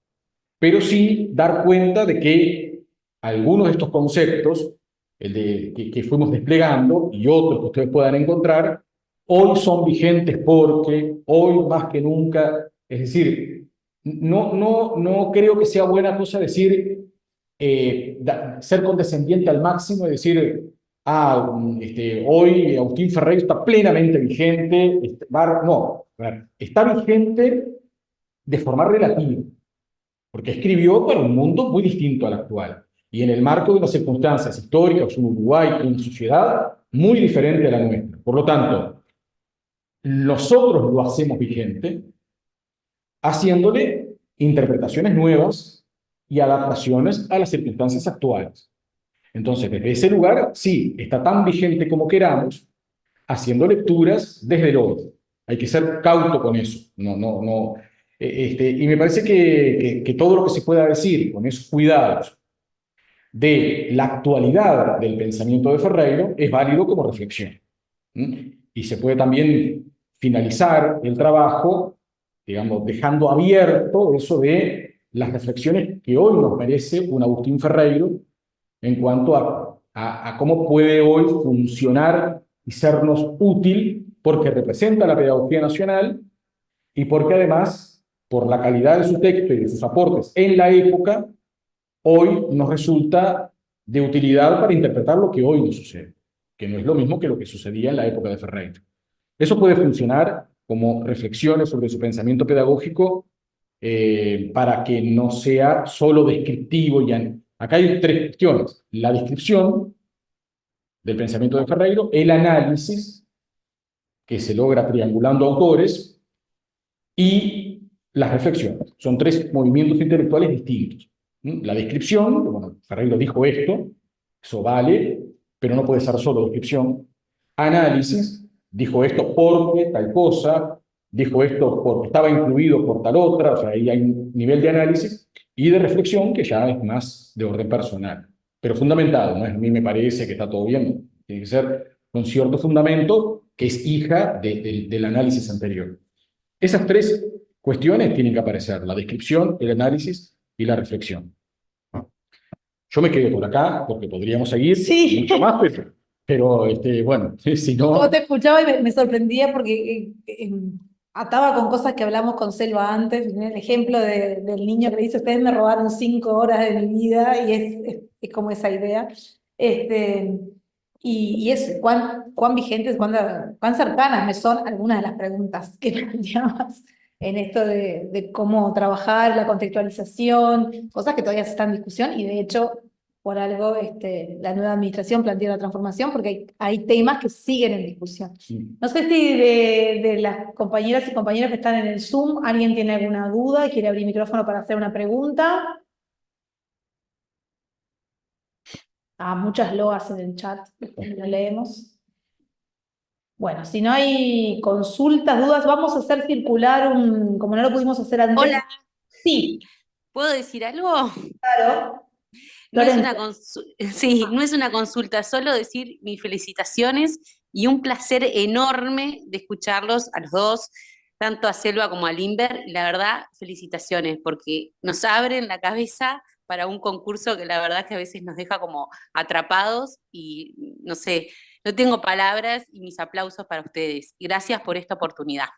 S2: pero sí dar cuenta de que algunos de estos conceptos, que fuimos desplegando y otros que ustedes puedan encontrar, hoy son vigentes porque hoy más que nunca, es decir, no creo que sea buena cosa decir, ser condescendiente al máximo y decir, hoy Agustín Ferreiro está plenamente vigente, no, a ver, está vigente de forma relativa, porque escribió para un mundo muy distinto al actual y en el marco de unas circunstancias históricas, un Uruguay, una sociedad muy diferente a la nuestra. Por lo tanto, nosotros lo hacemos vigente haciéndole interpretaciones nuevas y adaptaciones a las circunstancias actuales. Entonces, desde ese lugar, sí, está tan vigente como queramos, haciendo lecturas desde el hoy. Hay que ser cauto con eso. No. Y me parece que todo lo que se pueda decir con esos cuidados de la actualidad del pensamiento de Ferreiro es válido como reflexión. Y se puede también finalizar el trabajo, digamos, dejando abierto eso de las reflexiones que hoy nos merece un Agustín Ferreiro en cuanto a cómo puede hoy funcionar y sernos útil, porque representa la pedagogía nacional y porque además, por la calidad de su texto y de sus aportes en la época, hoy nos resulta de utilidad para interpretar lo que hoy nos sucede, que no es lo mismo que lo que sucedía en la época de Ferreira. Eso puede funcionar como reflexiones sobre su pensamiento pedagógico, para que no sea solo descriptivo. Acá hay tres cuestiones: la descripción del pensamiento de Ferreiro, el análisis, que se logra triangulando autores, y las reflexiones. Son tres movimientos intelectuales distintos. La descripción, bueno, Ferreiro dijo esto, eso vale, pero no puede ser solo descripción. Análisis, dijo esto porque tal cosa, dijo esto porque estaba incluido por tal otra, o sea, ahí hay un nivel de análisis, y de reflexión que ya es más de orden personal, pero fundamentado, ¿no? A mí me parece que está todo bien, tiene que ser con cierto fundamento que es hija del análisis anterior. Esas tres cuestiones tienen que aparecer: la descripción, el análisis y la reflexión. Yo me quedo por acá porque podríamos seguir mucho más, pero bueno, si no...
S1: Yo te escuchaba y me sorprendía porque ataba con cosas que hablamos con Selva antes, el ejemplo del niño que le dice, ustedes me robaron 5 horas de mi vida, y es como esa idea. Este, y eso, cuán vigentes, cuán cercanas me son algunas de las preguntas que planteabas en esto de cómo trabajar, la contextualización, cosas que todavía están en discusión, y de hecho, por algo, la nueva administración plantea la transformación, porque hay temas que siguen en discusión. No sé si de las compañeras y compañeros que están en el Zoom, ¿alguien tiene alguna duda y quiere abrir micrófono para hacer una pregunta? Muchas loas en el chat, después lo leemos. Bueno, si no hay consultas, dudas, vamos a hacer circular como no lo pudimos hacer antes.
S3: Hola,
S1: Sí,
S3: ¿puedo decir algo?
S1: claro.
S3: No es una
S1: Lorenzo.
S3: sí, no es una consulta, solo decir mis felicitaciones y un placer enorme de escucharlos a los dos, tanto a Selva como a Limber. Y la verdad, felicitaciones, porque nos abren la cabeza para un concurso que la verdad que a veces nos deja como atrapados y no sé, no tengo palabras y mis aplausos para ustedes. Gracias por esta oportunidad.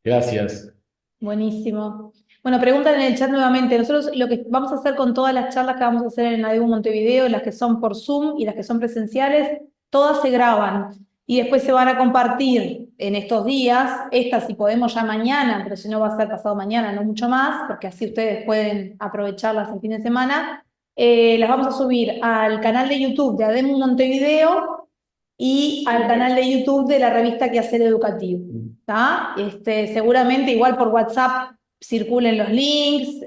S2: Gracias.
S1: Buenísimo. Bueno, preguntan en el chat nuevamente. Nosotros lo que vamos a hacer con todas las charlas que vamos a hacer en ADEBU Montevideo, las que son por Zoom y las que son presenciales, todas se graban y después se van a compartir en estos días. Estas, si podemos, ya mañana, pero si no va a ser pasado mañana, no mucho más, porque así ustedes pueden aprovecharlas el fin de semana. Las vamos a subir al canal de YouTube de ADEMU Montevideo y al canal de YouTube de la revista Quehacer Educativo. ¿Tá? Seguramente igual por WhatsApp circulen los links.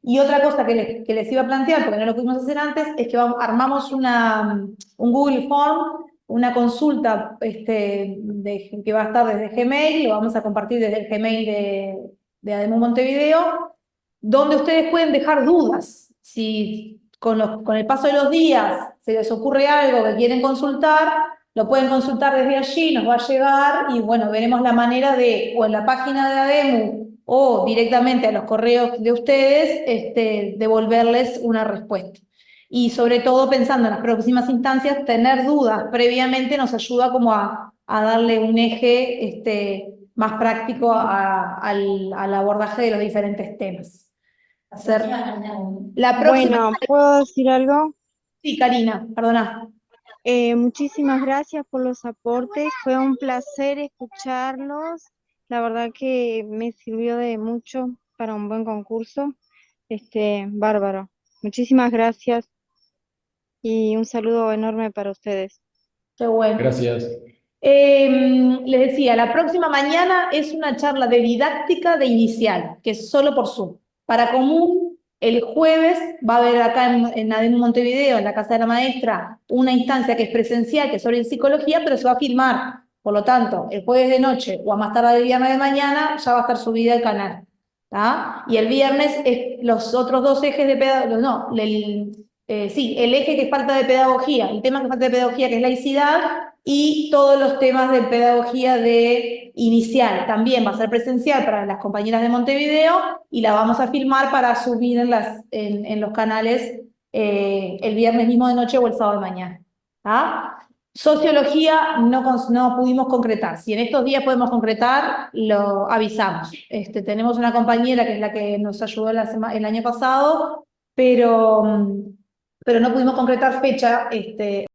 S1: Y otra cosa que les iba a plantear, porque no lo pudimos hacer antes, es que armamos un Google Form, una consulta que va a estar desde Gmail, lo vamos a compartir desde el Gmail de ADEMU Montevideo, donde ustedes pueden dejar dudas. Si con el paso de los días se les ocurre algo que quieren consultar, lo pueden consultar desde allí, nos va a llegar y bueno, veremos la manera de, o en la página de ADEMU o directamente a los correos de ustedes, devolverles una respuesta. Y sobre todo pensando en las próximas instancias, tener dudas previamente nos ayuda como a darle un eje más práctico al abordaje de los diferentes temas. La próxima...
S4: Bueno, ¿puedo decir algo?
S1: Sí, Karina, perdona.
S4: Muchísimas gracias por los aportes. Fue un placer escucharlos. La verdad que me sirvió de mucho para un buen concurso. Bárbaro. Muchísimas gracias y un saludo enorme para ustedes.
S1: Qué bueno.
S2: Gracias.
S1: Les decía, la próxima mañana es una charla de didáctica de inicial, que es solo por Zoom. Para común, el jueves va a haber acá en ADEMU Montevideo, en la Casa de la Maestra, una instancia que es presencial, que es sobre psicología, pero se va a filmar. Por lo tanto, el jueves de noche o a más tarde el viernes de mañana ya va a estar subida al canal. ¿Tá? Y el viernes los otros dos ejes de pedagogía, no, el eje que falta de pedagogía, el tema que falta de pedagogía, que es laicidad, y todos los temas de pedagogía de inicial. También va a ser presencial para las compañeras de Montevideo y la vamos a filmar para subir en los canales el viernes mismo de noche o el sábado de mañana. ¿Ah? Sociología no pudimos concretar. Si en estos días podemos concretar, lo avisamos. Tenemos una compañera que es la que nos ayudó el año pasado, pero no pudimos concretar fecha.